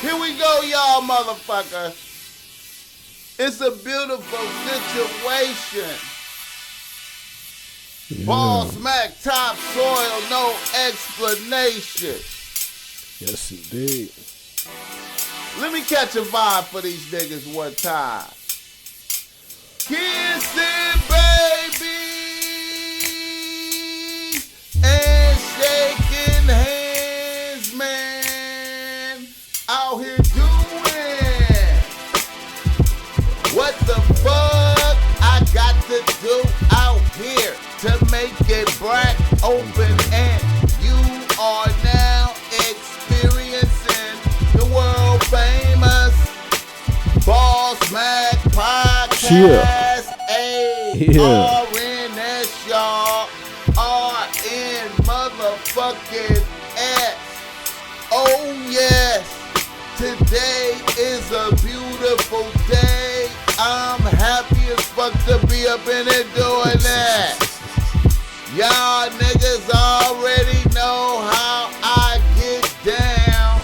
Here we go, y'all, motherfucker. It's a beautiful situation. Yeah. Bossmack, topsoil, no explanation. Yes, indeed. Let me catch a vibe for these niggas one time. Kissing babies and shaking hands, man. Out here doing what the fuck I got to do out here to make it black open, and you are now experiencing the world famous Bossmack podcast. A-R-N-S, y'all. R-N motherfucking S. Oh yes, today is a beautiful day. I'm happy as fuck to be up in it doing that. Y'all niggas already know how I get down.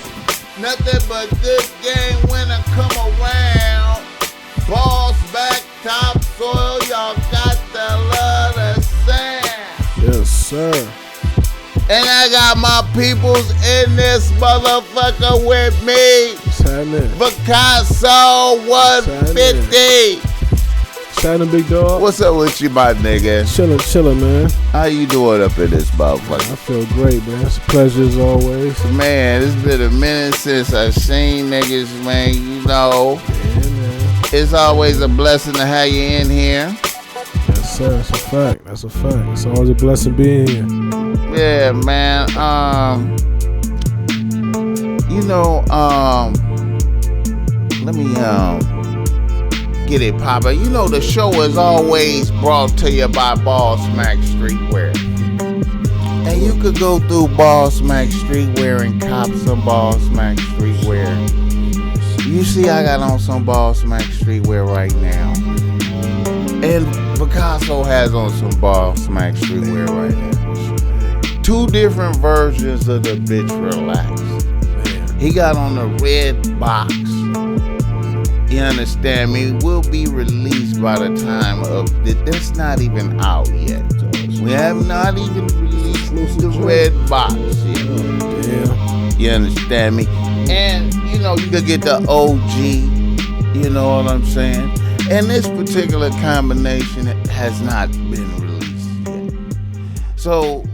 Nothing but good game when I come around. Bossmack, topsoil, y'all got the love the sound. Yes, sir. And I got my peoples in this motherfucker with me. What's happening? Vicasso 150. What's happening, big dog? What's up with you, my nigga? Chillin', man. How you doing up in this motherfucker? I feel great, man. It's a pleasure as always. Man, it's been a minute since I've seen niggas, man. You know, Yeah, man. it's always a blessing to have you in here. Yes, sir. That's a fact. That's a fact. It's always a blessing being here. Yeah, man. Let me get it poppin'. You know, the show is always brought to you by Bossmack Streetwear. And you could go through Bossmack Streetwear and cop some Bossmack Streetwear. You see, I got on some Bossmack Streetwear right now. And Vicasso has on some Bossmack Streetwear right now. Two different versions of the bitch relax. He got on the red box. You understand me? Will be released by the time of that's not even out yet. We have not even released the red box yet. Yeah. You understand me? And you know, you could get the OG. You know what I'm saying? And this particular combination has not been released yet. So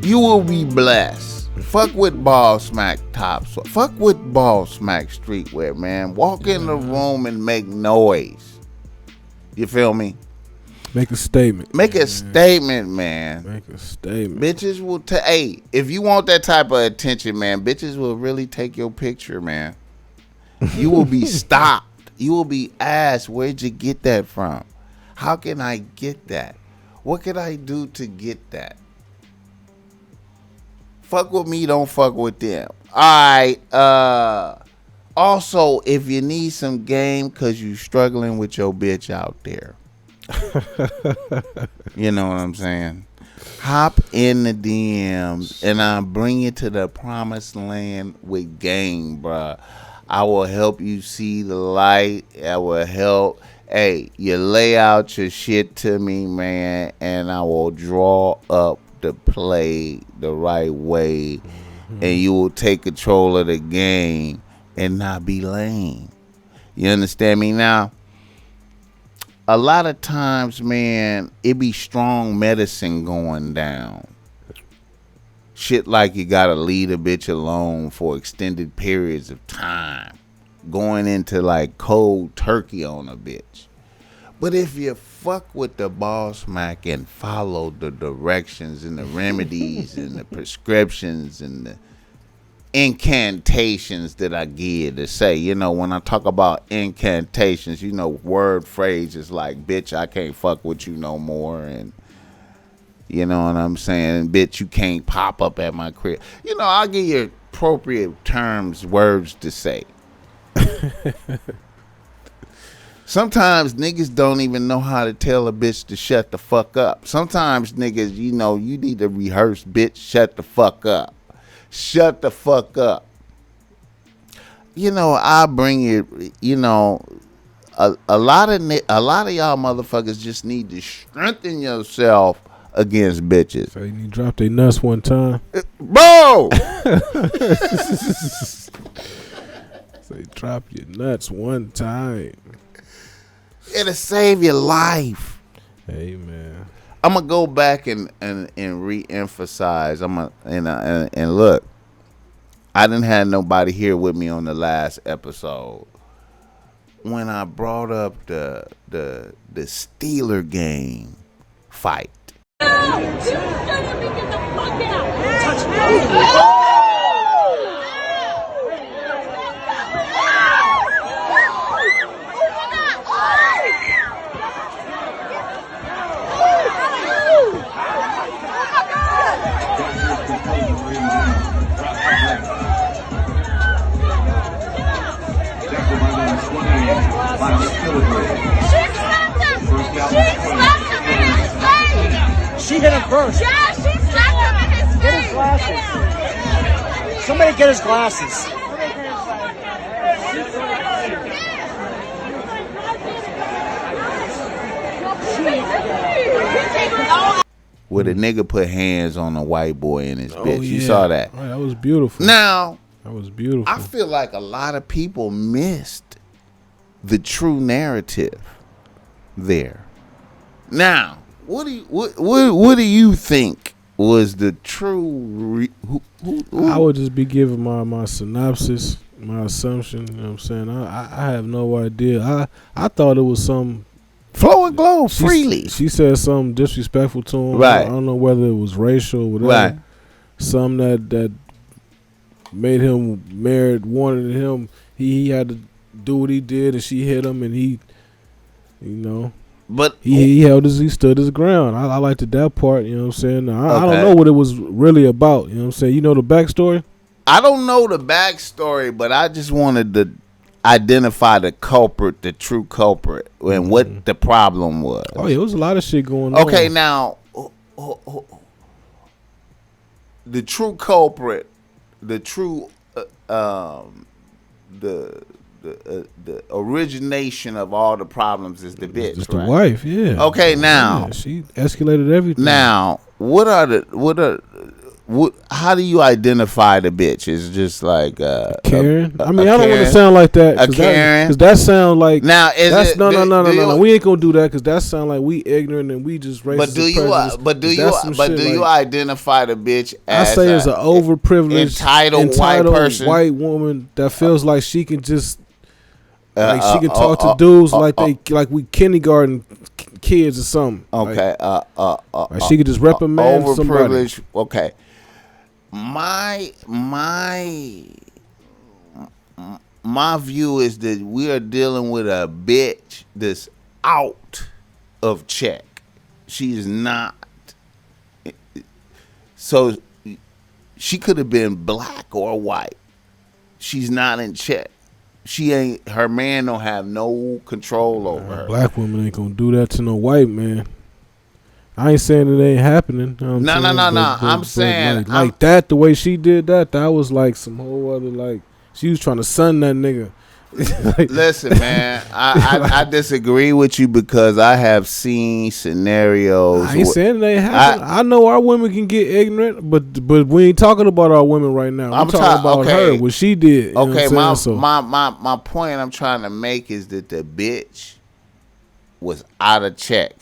you will be blessed. Fuck with Bossmack tops. Fuck with Bossmack Streetwear, man. Walk in the room and make noise. You feel me? Make a statement. Make a statement, man. Make a statement. Bitches will hey, if you want that type of attention, man, bitches will really take your picture, man. You will be stopped. You will be asked, where'd you get that from? How can I get that? What can I do to get that? Fuck with me, don't fuck with them. Alright, also, if you need some game because you struggling with your bitch out there. You know what I'm saying? Hop in the DMs and I'll bring you to the promised land with game, bruh. I will help you see the light. I will help. Hey, you lay out your shit to me, man, and I will draw up the play the right way, and you will take control of the game and not be lame. You understand me? Now, a lot of times, man, it be strong medicine going down. Shit like you gotta leave a bitch alone for extended periods of time, going into like cold turkey on a bitch. But if you fuck with the Bossmack and follow the directions and the remedies and the prescriptions and the incantations that I give to say, you know, when I talk about incantations, you know, word phrases like, bitch, I can't fuck with you no more, and you know what I'm saying, bitch, you can't pop up at my crib. You know, I'll give you appropriate terms, words to say. Sometimes niggas don't even know how to tell a bitch to shut the fuck up. Sometimes niggas, you know, you need to rehearse, bitch, shut the fuck up. Shut the fuck up. I bring it. A lot of y'all motherfuckers just need to strengthen yourself against bitches. So you dropped their nuts one time, bro. So you drop your nuts one time. It'll save your life. Hey man, I'm gonna go back and re-emphasize. And look, I didn't have nobody here with me on the last episode when I brought up the Steeler game fight. No! You shouldn't be get the fuck out! Touch me! She hit him first. Yeah, she slapped him in his face. Get his glasses. Somebody get his glasses. Where the nigga put hands on a white boy and his bitch. You yeah. saw that. Right, that was beautiful. Now, that was beautiful. I feel like a lot of people missed the true narrative there. Now, what do you think was the true? I would just be giving my synopsis, my assumption. You know what I'm saying? I have no idea. I thought it was some flow and glow freely. She said something disrespectful to him. Right. I don't know whether it was racial or whatever. Right. Some that made him wanted him. He had to do what he did, and she hit him, and he, But he stood his ground. I liked that part. You know what I'm saying? I don't know what it was really about. You know what I'm saying? You know the backstory? I don't know the backstory, but I just wanted to identify the culprit, the true culprit, and what the problem was. Oh yeah, there was a lot of shit going on. Okay, now the true culprit, the true the origination of all the problems is the bitch, Just right? the wife, yeah. Okay, now she escalated everything. Now, how do you identify the bitch? It's just like Karen. I don't Karen, want to sound like that. A Karen. Because that sound like now no. We ain't gonna do that because that sound like we ignorant and we just racist. But do you identify the bitch as I say as an overprivileged, entitled white person, white woman that feels like she can just she can talk to dudes like we kindergarten kids or something. Okay, like she could just reprimand somebody. Okay. My view is that we are dealing with a bitch that's out of check. She is not. So she could have been black or white. She's not in check. She ain't. Her man don't have no control over her. Black women ain't gonna do that to no white man. I ain't saying it ain't happening. You know No. I'm saying like that. The way she did that was like some whole other she was trying to sun that nigga. Listen, man, I disagree with you because I have seen scenarios. I ain't saying it ain't happening. I know our women can get ignorant, but we ain't talking about our women right now. I'm talking about her, what she did. Okay, my point I'm trying to make is that the bitch was out of check.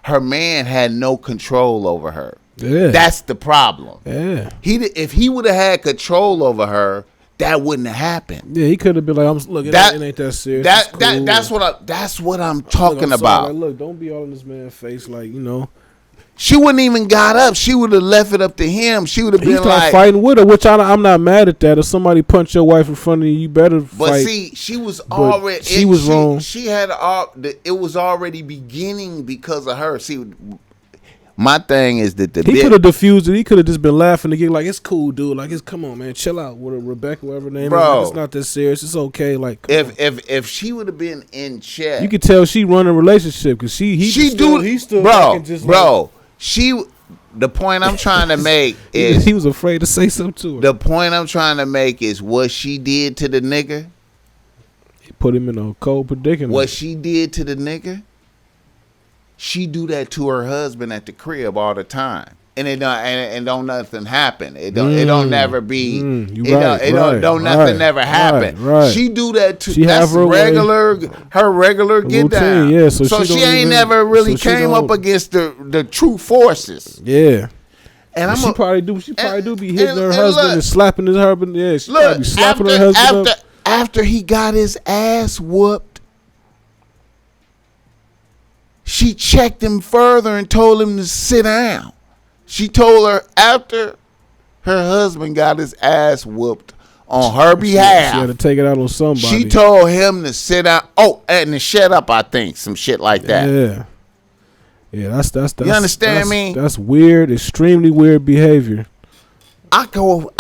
Her man had no control over her. Yeah, that's the problem. Yeah, if he would have had control over her, that wouldn't have happened. Yeah, he could have been like, "Look, it ain't that serious." That's what I'm talking about. Look, don't be all in this man's face, She wouldn't even got up. She would have left it up to him. She would have been like fighting with her, which I'm not mad at that. If somebody punch your wife in front of you, you better fight. But see, she was already. She was wrong. She had it was already beginning because of her. See, my thing is that he could have diffused it. He could have just been laughing to get like, it's cool, dude. Like, it's come on, man, chill out. With Rebecca, whatever her name is, it's not that serious. It's okay. Like, if she would have been in check, you could tell she run a relationship because he stood back and just bro. She The point I'm trying to make is he was afraid to say something to her. the point I'm trying to make is what she did to the nigga. He put him in a cold predicament. What she did to the nigga, she do that to her husband at the crib all the time. And it don't and don't nothing happen. It don't never be. Don't nothing never happen. Right. She do that to. She That's have her regular get down. Yeah, so she ain't never really came up against the true forces. Yeah. And she probably do be hitting her husband and slapping his husband. Yeah, she probably be slapping her husband up. After he got his ass whooped, she checked him further and told him to sit down. She told her after her husband got his ass whooped on her behalf. She had to take it out on somebody. She told him to sit down. Oh, and to shut up, I think. Some shit like that. Yeah. Yeah, that's you understand me? That's weird, extremely weird behavior. I go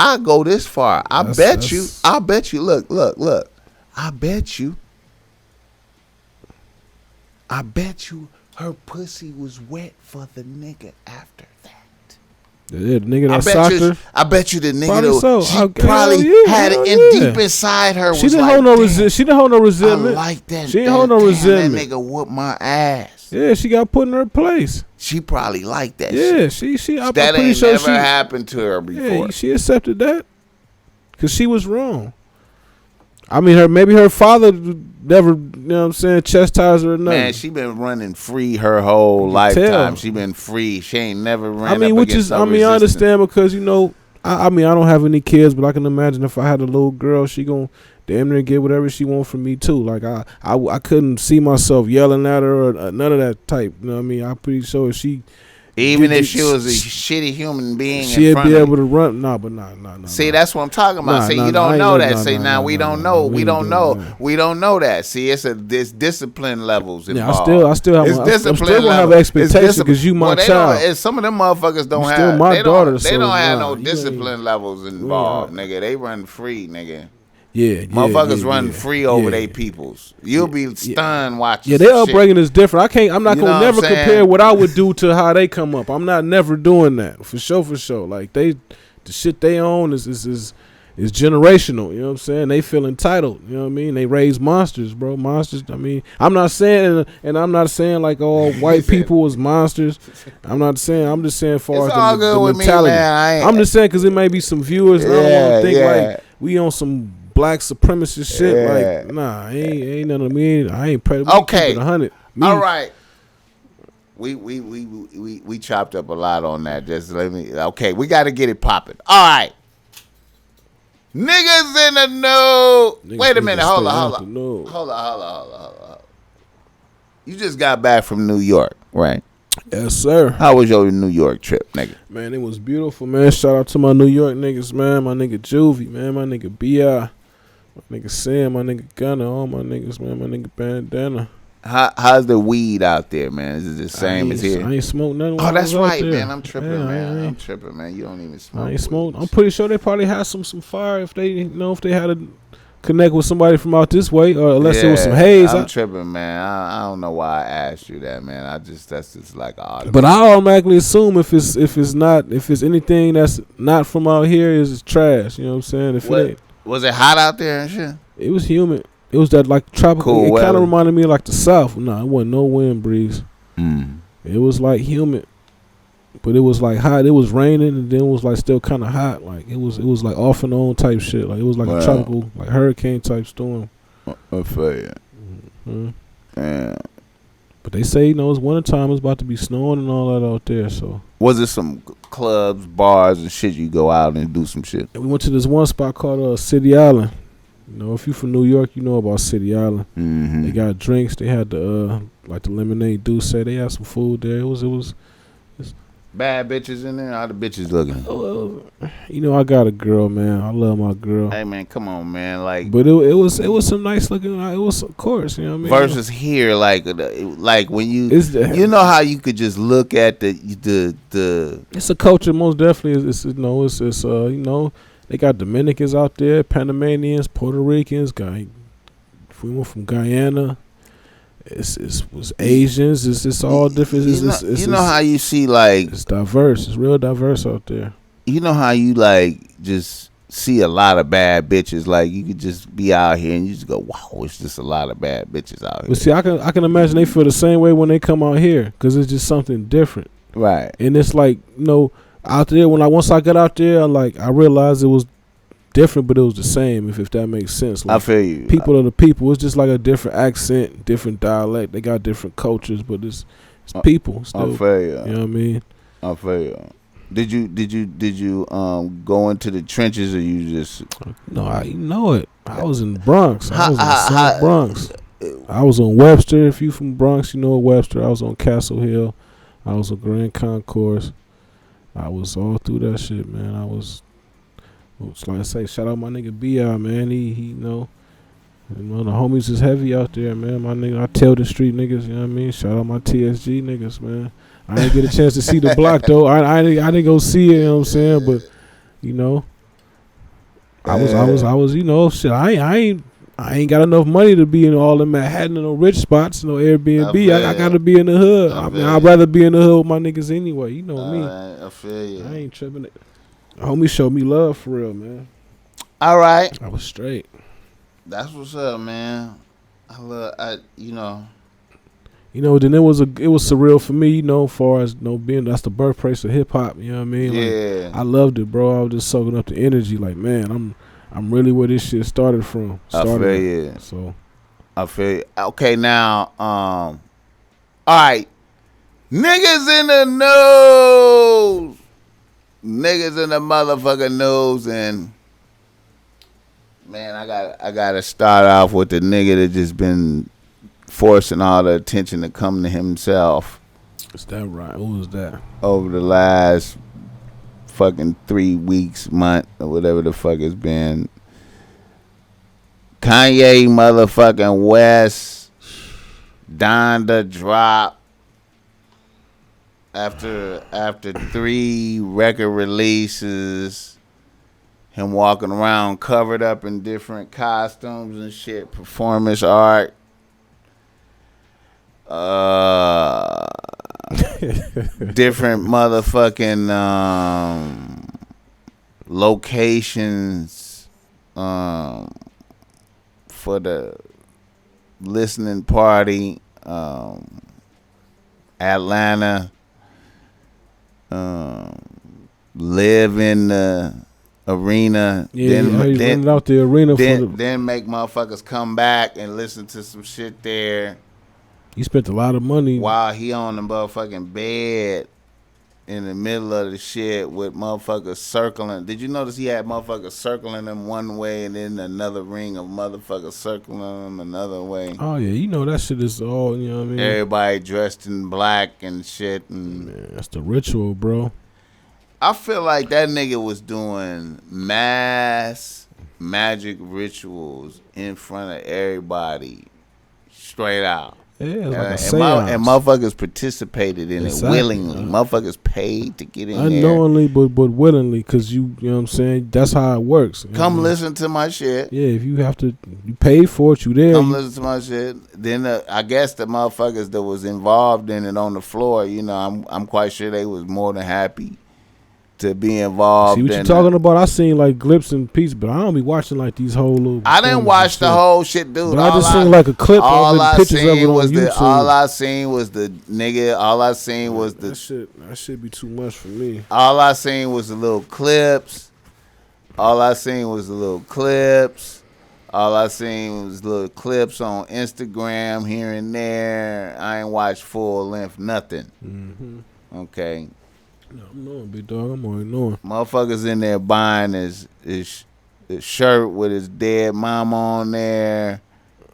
this far. I bet you. Look. I bet you her pussy was wet for the nigga after that. Yeah, the nigga that socked her. I bet you the nigga probably so. She probably had it deep inside her. She didn't hold no resentment. She didn't hold no resentment. I like that. She didn't hold no resentment. That nigga whooped my ass. Yeah, she got put in her place. She probably liked that. Yeah, shit. I'm that pretty ain't sure never happened to her before. Yeah, she accepted that because she was wrong. I mean, maybe her father never, you know what I'm saying, chastised her or nothing. Man, she been running free her whole lifetime. She been free. She ain't never ran up against no resistance. I understand because, you know, I mean, I don't have any kids, but I can imagine if I had a little girl, she gonna damn near get whatever she want from me too. Like I couldn't see myself yelling at her or none of that type. You know what I mean? I'm pretty sure she. Even if she was a shitty human being, she'd be able to run. No. See, that's what I'm talking about. See, you don't know that. See, now we don't know. We don't know that. See, it's discipline levels involved. Yeah, I still have. I'm still gonna have expectations because you my child. Some of them motherfuckers don't have. Still my daughter. They don't have no discipline levels involved, nigga. They run free, nigga. Yeah, motherfuckers run free over their peoples. You'll be stunned watching. Yeah, their upbringing is different. I'm not gonna never compare what I would do to how they come up. I'm not never doing that for sure. Like the shit they own is generational. You know what I'm saying? They feel entitled. You know what I mean? They raise monsters, bro. Monsters. I mean, I'm not saying, and I'm not saying like all white people is monsters. I'm not saying. I'm just saying far as the mentality. I'm just saying because it may be some viewers. And I don't want to think like we on some black supremacist shit, like nah, ain't none of me. I ain't pretty. Okay, 100. All right. We chopped up a lot on that. Just let me. Okay, we got to get it popping. All right, niggas in the know. Wait a minute. Hold on. You just got back from New York, right? Yes, sir. How was your New York trip, nigga? Man, it was beautiful, man. Shout out to my New York niggas, man. My nigga Juvie, man. My nigga B.I. My nigga Sam, my nigga Gunner, all my niggas, man. My nigga Bandana. How's the weed out there, man? Is it the same as here? I ain't smoked nothing. Oh, that's right, man. I'm tripping, man. I'm tripping, man. You don't even smoke. I ain't smoked. I'm pretty sure they probably had some fire if they had to connect with somebody from out this way, or unless there was some haze. I'm tripping, man. I don't know why I asked you that, man. That's just like odd. But I automatically assume if it's anything that's not from out here is trash. You know what I'm saying? Was it hot out there and shit? It was humid. It was that like tropical. Cool, it kind of reminded me of like the South. No, it wasn't no wind breeze. It was like humid, but it was like hot. It was raining and then it was like still kind of hot. Like it was like off and on type shit. Like it was like a tropical, like hurricane type storm. I feel you. Yeah. But they say it's wintertime. It's about to be snowing and all that out there. So was it some clubs, bars, and shit? You go out and do some shit. And we went to this one spot called City Island. If you from New York, you know about City Island. Mm-hmm. They got drinks. They had the lemonade douce. They had some food there. It was bad bitches in there. How the bitches looking? I got a girl, man. I love my girl. Hey, man, come on, man. Like, but it was some nice looking. It was, of course, you know what I mean. Versus here, like when you know how you could just look at the. It's a culture, most definitely. It's they got Dominicans out there, Panamanians, Puerto Ricans, we went from Guyana. It was Asians. It's all different. You know how you see like it's diverse. It's real diverse out there. You know how you like just see a lot of bad bitches. Like you could just be out here and you just go, wow, it's just a lot of bad bitches out here. But see, I can imagine they feel the same way when they come out here because it's just something different, right? And it's like out there once I got out there, I realized it was different, but it was the same. If that makes sense. Like, I feel you. People are the people. It's just like a different accent, different dialect. They got different cultures, but it's people. Still, I feel you. You know what I mean? I feel you. Did you go into the trenches or you just? No, I know it. I was in the Bronx. I was in the South Bronx. I was on Webster. If you from Bronx, you know Webster. I was on Castle Hill. I was on Grand Concourse. I was all through that shit, man. Like I say, shout out my nigga B.I., man. He the homies is heavy out there, man. My nigga, I tell the street niggas, you know what I mean? Shout out my TSG niggas, man. I didn't get a chance to see the block though. I didn't go see it, you know what I'm saying? But I was shit. I ain't got enough money to be in all in Manhattan and no rich spots, no Airbnb. I gotta be in the hood. I'd rather be in the hood with my niggas anyway. You know me. I feel you. I ain't tripping. Homie showed me love for real, man. All right. I was straight. That's what's up, man. Then it was surreal for me, as far as being that's the birthplace of hip hop. You know what I mean? Yeah. I loved it, bro. I was just soaking up the energy. Like, man, I'm really where this shit started from. I feel you. So I feel you. Okay, now, all right, niggas in the news. Niggas in the motherfucking news, and man, I gotta start off with the nigga that just been forcing all the attention to come to himself. Is that right? Who was that? Over the last fucking 3 weeks, month, or whatever the fuck it's been. Kanye motherfucking West, Donda drop. After 3 record releases, him walking around covered up in different costumes and shit, performance art. Different motherfucking locations for the listening party. Atlanta. Live in the arena. Yeah, then out the arena. Then make motherfuckers come back and listen to some shit there. He spent a lot of money while he on the motherfucking bed in the middle of the shit with motherfuckers circling. Did you notice he had motherfuckers circling him one way and then another ring of motherfuckers circling him another way? Oh yeah, that shit is all, you know what I mean? Everybody dressed in black and shit. And man, that's the ritual, bro. I feel like that nigga was doing mass magic rituals in front of everybody, straight out. Yeah, like and motherfuckers participated in it willingly. Motherfuckers paid to get in unknowingly, but willingly, because you know what I'm saying. That's how it works. Come listen to my shit. Yeah, if you have to, you pay for it. You there? Come listen to my shit. Then I guess the motherfuckers that was involved in it on the floor, I'm quite sure they was more than happy to be involved. See what you talking about? I seen like glips and pieces, but I don't be watching like these whole little. I didn't watch the whole shit, dude. But I just seen like a clip of it, pictures of it on YouTube. All I seen was the nigga. All I seen was the that should be too much for me. All I seen was the little clips. All I seen was little clips on Instagram here and there. I ain't watched full length nothing. Mm-hmm. Okay. No, I'm knowing, big dog. I'm already knowing. Motherfuckers in there buying his shirt with his dead mama on there,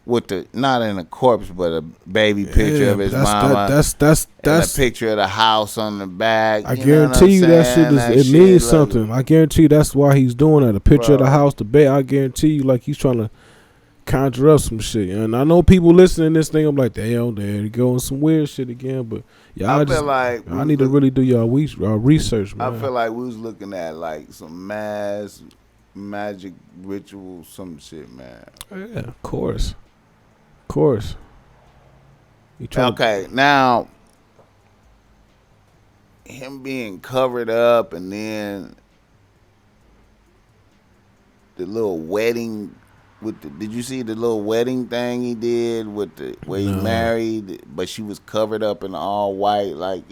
with not in a corpse, but a baby picture of his mama. That's a picture of the house on the back. I guarantee you that shit means something. I guarantee you that's why he's doing that. A picture of the house, the bed. I guarantee you, like he's trying to conjure up some shit. And I know people listening to this thing, I'm like, damn, there you go on some weird shit again. But y'all I need to really do y'all research, man. I feel like we was looking at like some mass magic ritual, some shit, man. Yeah, of course. Okay, now him being covered up, and then the little wedding with the. Did you see the little wedding thing he did with the where he married, but she was covered up in all white, like,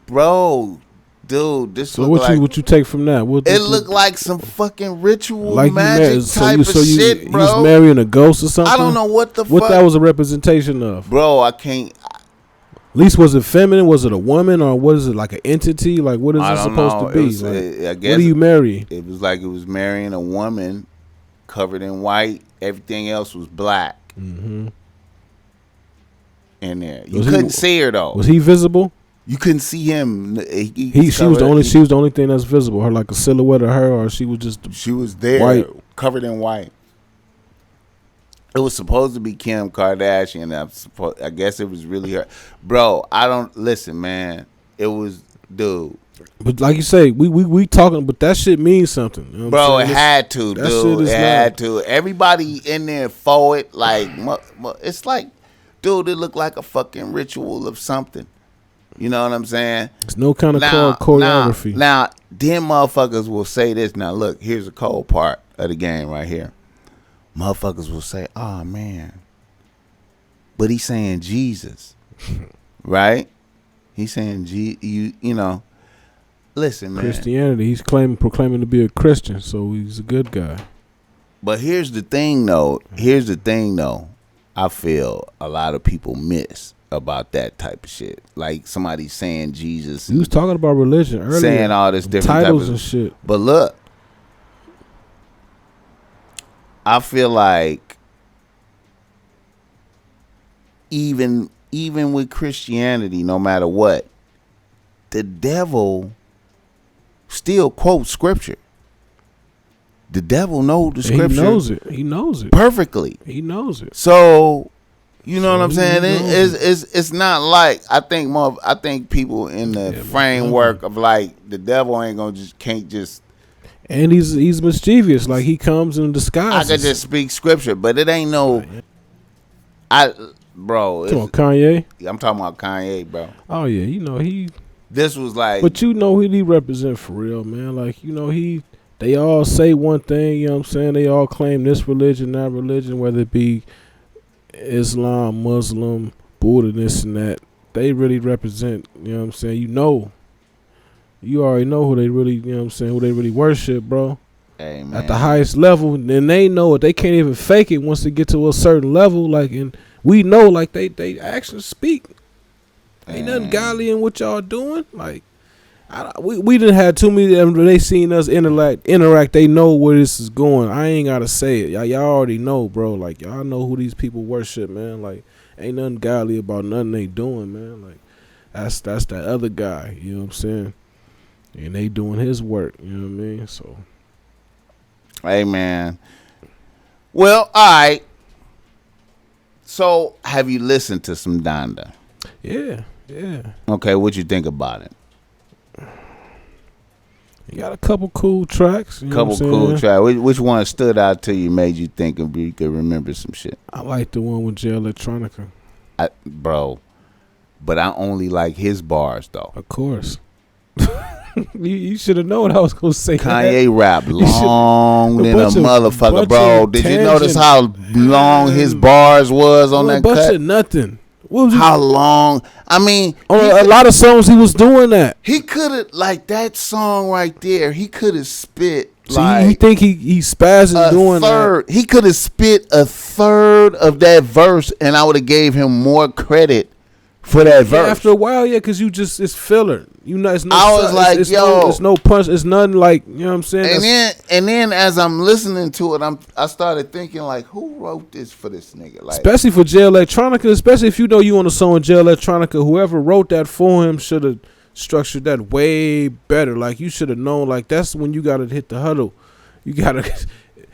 bro. Dude, this so what you take from that? It looked like some fucking ritual like magic type of shit, bro. You was marrying a ghost or something? I don't know what fuck. What that was a representation of? Bro, I can't. At least was it feminine? Was it a woman, or what is it, like an entity? Like, what is it supposed to be? Was, like, I guess what do you marry? It was like it was marrying a woman covered in white. Everything else was black. Mm-hmm. In there, you couldn't see her though. Was he visible? You couldn't see him. She was the only thing that's visible. Her, like a silhouette of her, or she was there, white, covered in white. It was supposed to be Kim Kardashian. I guess it was really her, bro. I don't listen, man. It was, dude. But like you say, we talking, but that shit means something, you know bro. It had to, dude. It had to. Everybody in there for it, like it's like, dude. It looked like a fucking ritual of something. You know what I'm saying? It's no kind of choreography. Now, them motherfuckers will say this. Now, look, here's the cold part of the game right here. Motherfuckers will say, oh, man. But he's saying Jesus. Right? He's saying, you know. Listen, man. Christianity. He's proclaiming to be a Christian, so he's a good guy. But here's the thing, though. I feel a lot of people miss about that type of shit. Like somebody saying Jesus. You was talking about religion earlier. Saying all this different titles and shit. But look, I feel like even with Christianity, no matter what, the devil still quotes scripture. The devil knows the scripture. He knows it perfectly. He knows it. So, you know what I'm saying? It's not like I think people in the framework of like the devil can't just. And he's mischievous. Like he comes in disguise. I could just speak scripture, but it ain't no. Bro. You talking Kanye? I'm talking about Kanye, bro. Oh yeah, you know he. This was like. But you know who he represent for real, man. Like you know they all say one thing. You know what I'm saying? They all claim this religion, that religion, whether it be Islam, Muslim, Buddha, this and that. They really represent, you know what I'm saying? You already know who they really, you know what I'm saying, who they really worship, bro. Hey, man. At the highest level, and they know it. They can't even fake it once they get to a certain level. Like, and we know, like, they actions speak. Ain't nothing godly in what y'all doing. Like, we done had too many of them. They seen us interact. They know where this is going. I ain't gotta say it. Y'all already know, bro. Like, y'all know who these people worship, man. Like, ain't nothing godly about nothing they doing, man. Like, that's that other guy. You know what I'm saying? And they doing his work. You know what I mean? So, hey, man. Well, all right. So, have you listened to some Donda? Yeah. Okay, what you think about it? You got a couple cool tracks. Which one stood out to you, made you think of you could remember some shit? I like the one with Jay Electronica. Bro, but I only like his bars, though. Of course. You should have known I was going to say Kanye rap long than a motherfucker, bro. Did you notice how long his bars was on that cut? Of nothing. How long? I mean, on a lot of songs he was doing that. He could have, like that song right there. He could have spit. So like, you think he spazzing doing that? He could have spit a third of that verse, and I would have gave him more credit for that verse. After a while, yeah, because it's filler. You know, it's no. I was like, it's yo, it's no punch. It's nothing like, you know what I'm saying. And then as I'm listening to it, I started thinking like, who wrote this for this nigga? Like, especially for Jay Electronica, especially if you know you on a song with Jay Electronica, whoever wrote that for him should have structured that way better. Like, you should have known. Like, that's when you gotta hit the huddle. You gotta.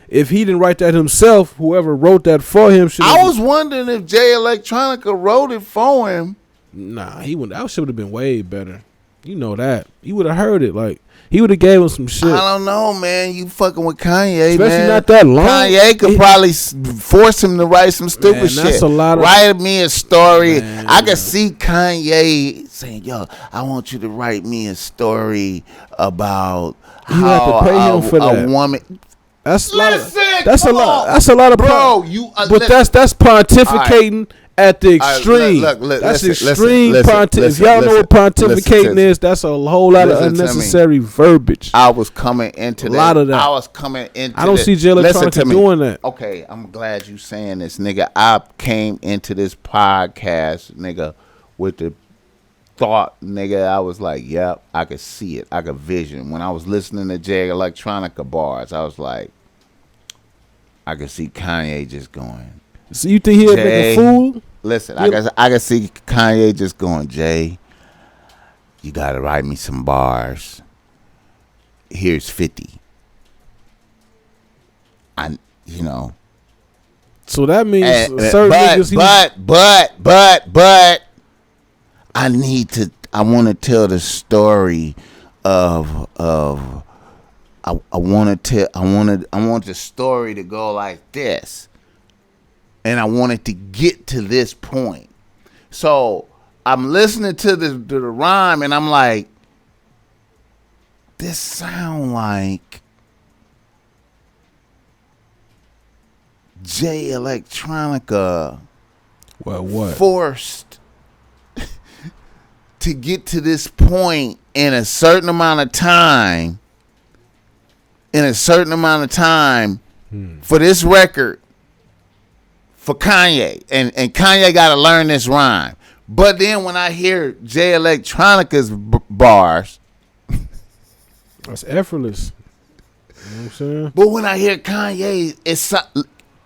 If he didn't write that himself, whoever wrote that for him should. I was wondering if Jay Electronica wrote it for him. Nah, he wouldn't. That should have been way better. You know that. You would have heard it. Like, he would have gave him some shit. I don't know, man. You fucking with Kanye, especially man. not that long. Kanye could probably force him to write some stupid shit. That's a lot of, write me a story. Man. I could see Kanye saying, "Yo, I want you to write me a story about you have to pay him for a woman." That's listen, that's a lot. That's a lot of bro. But that's pontificating at the extreme. That's extreme pontificating. If y'all know what pontificating is, that's a whole lot of unnecessary verbiage. I was coming into a lot of that. I was coming into. I don't see Jay Electronica doing that. Okay, I'm glad you saying this, nigga. I came into this podcast, nigga, with the thought, nigga. I was like, yep, I could see it. I could vision. When I was listening to Jay Electronica bars, I was like, I could see Kanye just going. So you think he'll make a fool? Listen, I can see Kanye just going, Jay, you got to write me some bars. Here's 50. So that means certain niggas. But I want to tell the story of I want the story to go like this. And I wanted to get to this point. So I'm listening to the rhyme and I'm like, this sound like Jay Electronica what? Forced to get to this point in a certain amount of time. For this record. For Kanye, and Kanye got to learn this rhyme. But then when I hear Jay Electronica's bars, that's effortless. You know what I'm saying? But when I hear Kanye, it's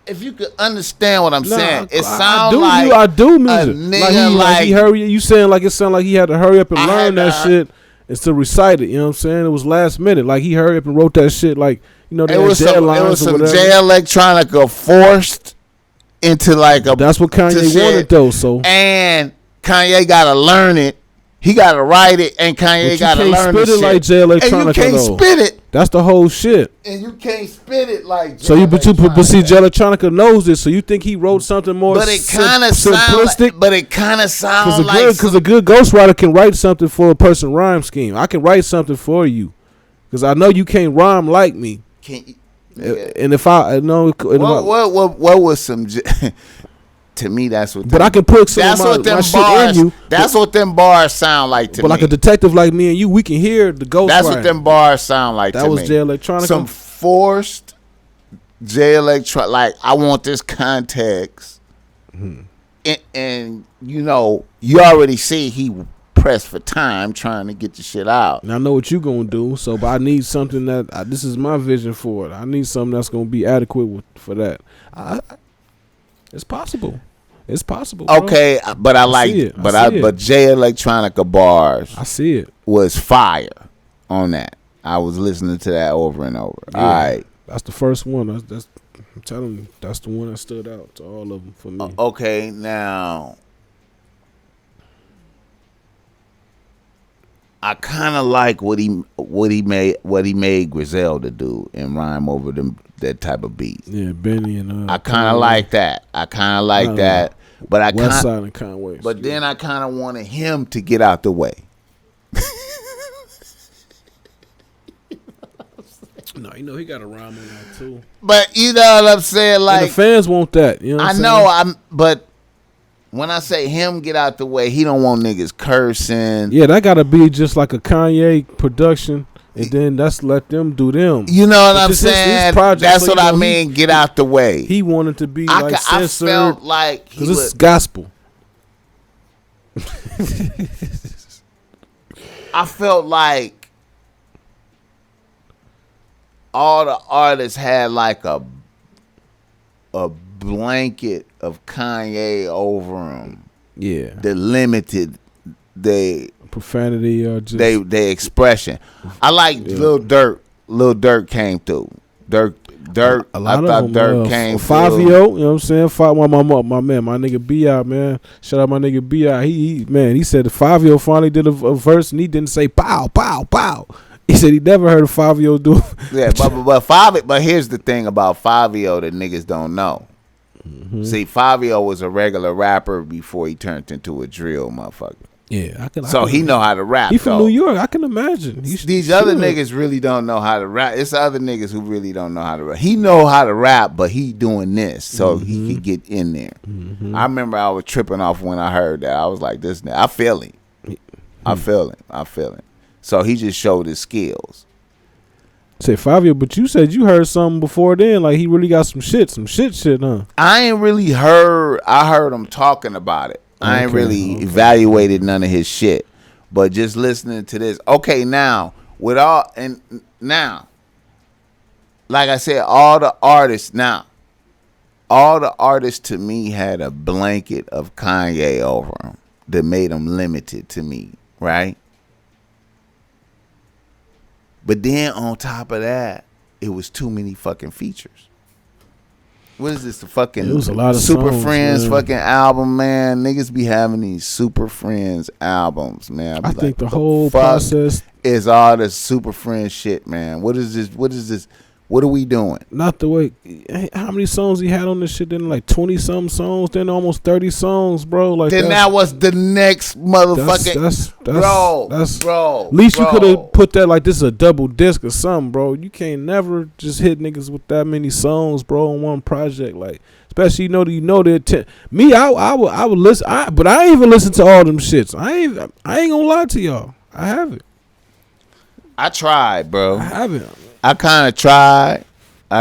if you could understand what I'm saying, it sounds like I do music. A nigga like he hurry. You saying like it sound like he had to hurry up and learn that shit and to recite it. You know what I'm saying? It was last minute. Like he hurried up and wrote that shit. Like it was some Jay Electronica forced. Into like a that's what Kanye wanted though. So and Kanye gotta learn it. He gotta write it, and Kanye gotta learn it. You can't spit it like Jay Electronica. And you can't spit it. That's the whole shit. And you can't spit it like. Jay but see, Jay Electronica knows this. So you think he wrote something more? But it kind of simplistic. But it kind of sounds like because a good ghostwriter can write something for a person rhyme scheme. I can write something for you because I know you can't rhyme like me. Yeah. And if I know, what was some? To me, that's what. But I can put some of my shit in you. That's what them bars sound like to me. But like a detective like me and you, we can hear the ghost. That's what them bars sound like to me. That was Jay Electronica. Some forced Jay Electronica. Like I want this context, and you already see he pressed for time trying to get the shit out. And I know what you gonna do, so but I need something that this is my vision for it. I need something that's gonna be adequate for that. It's possible. It's possible. Bro. Okay, but but Jay Electronica bars. I see it. Was fire on that. I was listening to that over and over. Yeah, all right, that's the first one. That's I'm telling you, that's the one that stood out to all of them for me. Okay, now. I kind of like what he made Griselda do and rhyme over that type of beat. Yeah, Benny and I kind of like that. But I West Side and Conway. But then I kind of wanted him to get out the way. No, he got a rhyme on that too. But you know what I'm saying, like and the fans want that. You know what I'm saying? But. When I say him get out the way, he don't want niggas cursing. Yeah, that gotta be just like a Kanye production, and then that's let them do them. You know what I'm saying? That's what I mean. Get out the way. He wanted to be like censored. I felt like because this is gospel. I felt like all the artists had like a blanket of Kanye over them. Yeah. The limited profanity or just they expression. I like Lil Durk. Lil Durk came through. Durk Dirk. A lot I thought of them, Dirk came Fabio, through. you know what I'm saying? My man, my nigga B.I., man. Shout out my nigga B.I. He said Fabio finally did a verse and he didn't say pow, pow, pow. He said he never heard of Fabio do. Yeah, but Fabio. But here's the thing about Fabio that niggas don't know. Mm-hmm. See, Fabio was a regular rapper before he turned into a drill motherfucker. Yeah, he know how to rap. He from New York. I can imagine. These other niggas really don't know how to rap. It's other niggas who really don't know how to rap. He know how to rap, but he doing this so he can get in there. Mm-hmm. I remember I was tripping off when I heard that. I was like, this. I feel him. I feel him. So he just showed his skills. Say Fabio, but you said you heard something before then. Like he really got some shit, huh? I ain't really heard. I heard him talking about it. I ain't really evaluated none of his shit, but just listening to this. Okay, now like I said, all the artists to me had a blanket of Kanye over them that made them limited to me, right? But then on top of that, it was too many fucking features. What is this? The fucking it was a lot of Super songs, Friends man. fucking album, man. Niggas be having these Super Friends albums, man. I think the whole process is all the Super Friends shit, man. What is this? What are we doing? Not the way. How many songs he had on this shit? Then like 20-something songs. Then almost 30 songs, bro. Like then that was the next motherfucking bro. At least you could have put that like this is a double disc or something, bro. You can't never just hit niggas with that many songs, bro, on one project. Like especially you know the me. I would listen. But I ain't even listen to all them shits. I ain't gonna lie to y'all. I haven't. I tried, bro. I haven't. I kind of tried. I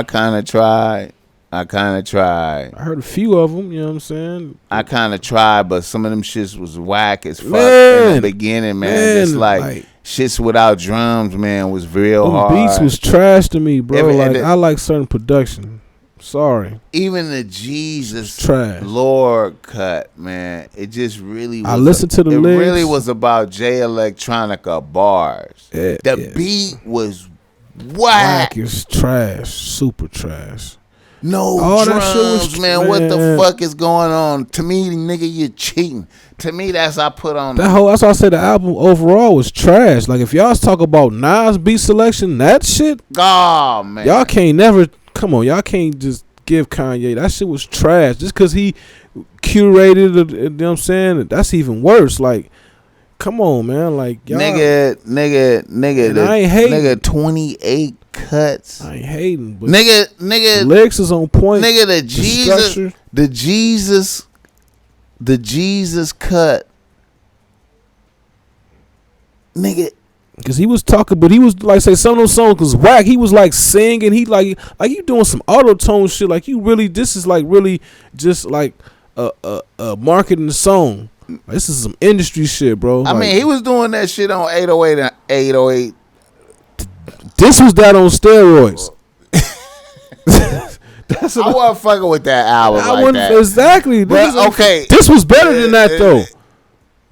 heard a few of them, you know what I'm saying? I kind of tried, but some of them shits was whack as fuck in the beginning, man. Just like shits without drums, man, was real hard. Beats was trash to me, bro. I like certain production. Sorry. Even the Jesus trash. Lord cut, man. It just really was. I listened to the lyrics. It really was about J Electronica bars. Yeah, the beat was whack. Is trash. Super trash. No all drums, that shit was, man. What the fuck is going on? To me, nigga, you're cheating. To me, that's I put on that's why I said the album overall was trash. Like if y'all talk about Nas beat selection, that shit. Oh man, y'all can't never. Come on, y'all can't just give Kanye that shit was trash just because he curated. You know what I'm saying? That's even worse. Like, come on, man. Like, y'all, nigga. I ain't hating. Nigga, 28 cuts. I ain't hating, but nigga, the lyrics is on point. Nigga, the Jesus cut. Nigga. Cause he was talking, but he was like say some of those songs was whack. He was like singing, he like you doing some auto tone shit. Like you really, this is like really just like a marketing song. This is some industry shit, bro. I mean, he was doing that shit on 808 and 808. This was that on steroids. I wasn't fucking with that album like that. Exactly. But, okay. This was better than that though.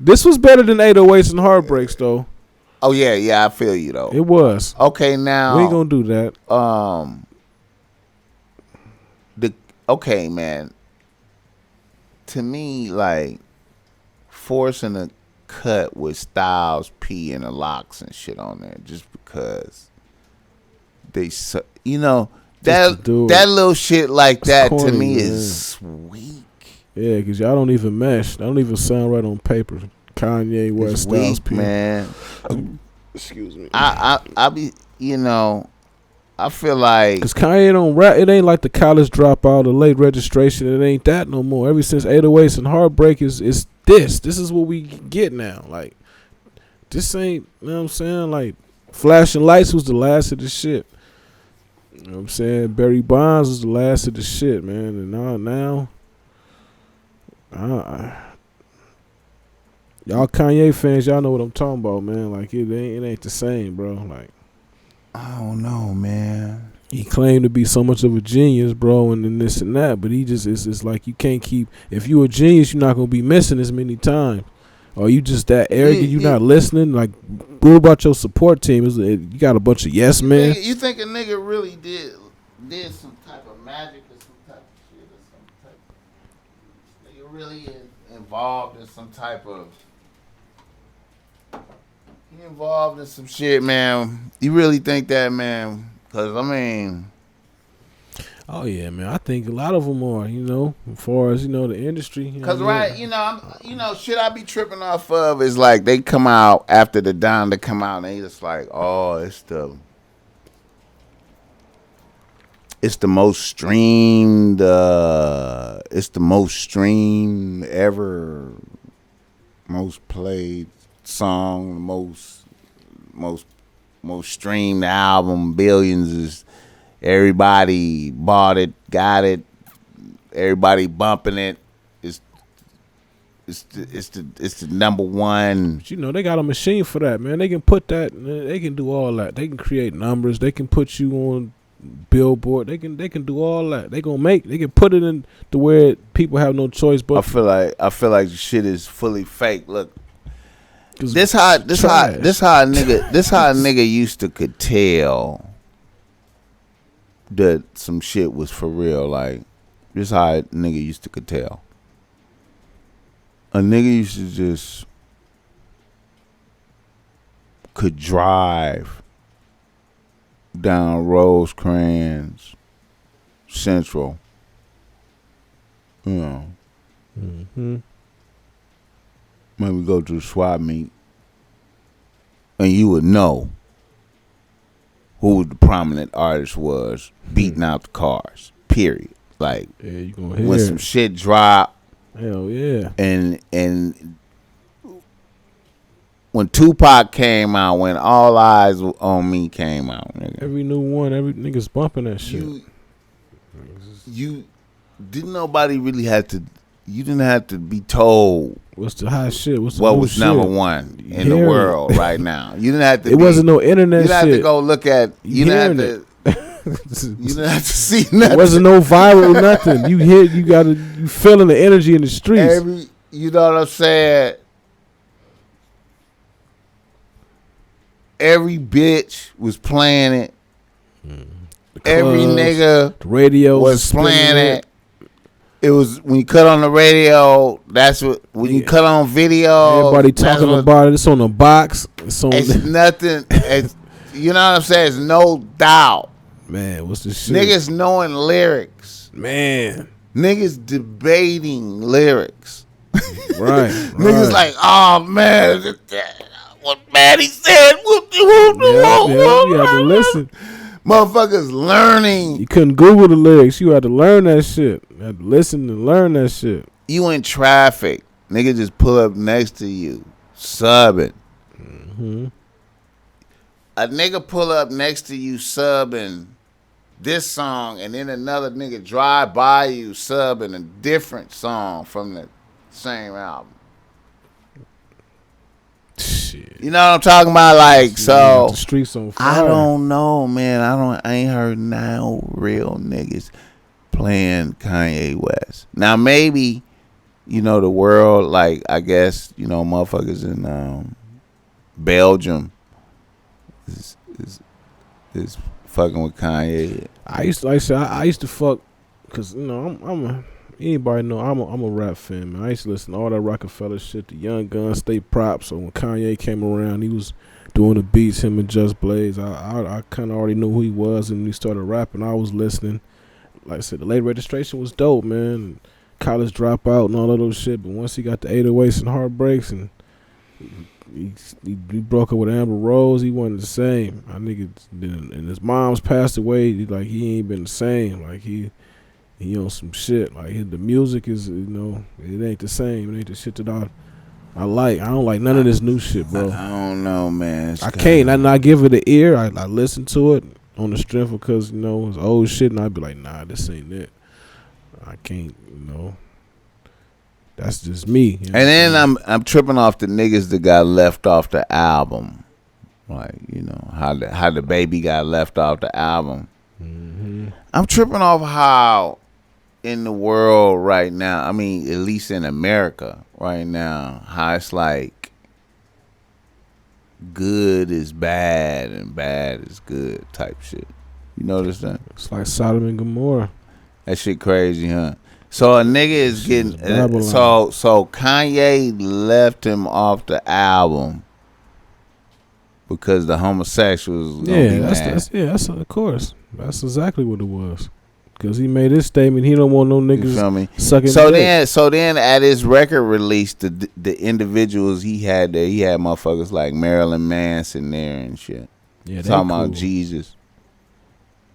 This was better than 808s and Heartbreaks though. Oh yeah, I feel you though. It was. Okay, now we ain't gonna do that. Okay, man. To me, like forcing a cut with Styles P and the locks and shit on there, just because they, you know, that little shit like that corny, to me is weak. Yeah, because y'all don't even mesh. They don't even sound right on paper. Kanye West, Styles P, man. Excuse me. I be, you know, I feel like because Kanye don't rap. It ain't like the college dropout or late registration. It ain't that no more. Ever since 808s and Heartbreak is this. This is what we get now. Like this ain't. You know what I'm saying? Like Flashing Lights was the last of the shit. You know what I'm saying? Barry Bonds was the last of the shit, man. And now. Y'all Kanye fans, y'all know what I'm talking about, man. Like it ain't the same, bro. Like I don't know, man. He claimed to be so much of a genius, bro, and then this and that, but he just it's like you can't keep. If you a genius, you're not gonna be missing as many times. Or you just that arrogant, you not listening. Like, what about your support team? You got a bunch of yes men. You think a nigga really did some type of magic or some type of shit or some type of, nigga really involved in some type of, he involved in some shit, man. You really think that, man? Because, I mean... Oh, yeah, man. I think a lot of them are, you know, as far as, you know, the industry. Because, right, shit I be tripping off of is like they come out after the Donda come out and they just like, oh, it's the most streamed, ever, most played song, most streamed album, billions is. Everybody bought it, got it. Everybody bumping it. It's the number one. But you know they got a machine for that, man. They can put that. They can do all that. They can create numbers. They can put you on Billboard. They can do all that. They can put it in to where people have no choice. But I feel like the shit is fully fake. Look, this how a nigga used to could tell that some shit was for real. Like, this how a nigga used to could tell. A nigga used to just could drive down Rosecrans Central, you know. Mm-hmm. Maybe go to the swap meet, and you would know who the prominent artist was beating out the cars. Period. Like, yeah, you gonna hear when some shit drop. Hell yeah. And when Tupac came out, when All Eyes on Me came out, nigga. Every new one, every nigga's bumping that shit. You didn't nobody really have to. You didn't have to be told what's the hot shit. What was number one in the world right now. You didn't have to. It wasn't no internet. You didn't shit. have to go look at. You didn't have to. You didn't have to see nothing. It wasn't no viral nothing. You feeling the energy in the streets. You know what I'm saying? Every bitch was playing it. Every nigga the radio was playing it. It was when you cut on the radio. That's what when you cut on video. Everybody talking about it. It's on the box. It's nothing. You know what I'm saying? It's no doubt. Man, what's the shit? Niggas knowing lyrics. Man. Niggas debating lyrics. Right. Niggas like, oh man, what Maddie said. You had to listen. Motherfuckers learning. You couldn't Google the lyrics. You had to learn that shit. You had to listen and learn that shit. You in traffic. Nigga just pull up next to you. Subbing. Mm-hmm. A nigga pull up next to you subbing this song, and then another nigga drive by you subbing a different song from the same album. Shit. You know what I'm talking about? Like, so the streets on fire. I don't know, man. I ain't heard no real niggas playing Kanye West. Now maybe, the world, like, I guess, motherfuckers in Belgium is fucking with Kanye. I used to fuck, cause anybody know I'm a rap fan, man. I used to listen to all that Rockefeller shit, the Young Gun, State Props. So when Kanye came around, he was doing the beats, him and Just Blaze. I kind of already knew who he was, and when he started rapping, I was listening. Like I said, the Late Registration was dope, man. College Dropout and all of those shit. But once he got the 808s and Heartbreaks, and he broke up with Amber Rose, he wasn't the same. I think and his mom's passed away. He ain't been the same. Like he on some shit. Like the music is, it ain't the same. It ain't the shit that I like. I don't like none of this new shit, bro. I don't know, man. I can't. I give it an ear. I listen to it on the strength because it's old shit, and I'd be like, nah, this ain't it. I can't. That's just me. And then I'm tripping off the niggas that got left off the album. Like, how the baby got left off the album. Mm-hmm. I'm tripping off how in the world right now, I mean, at least in America right now, how it's like good is bad and bad is good type shit. You notice that? It's like Sodom and Gomorrah. That shit crazy, huh? So a nigga is getting so Kanye left him off the album because the homosexuals. That's of course. That's exactly what it was. Because he made his statement, he don't want no niggas sucking. So then at his record release, the individuals he had there, he had motherfuckers like Marilyn Manson there and shit. Yeah, talking about Jesus.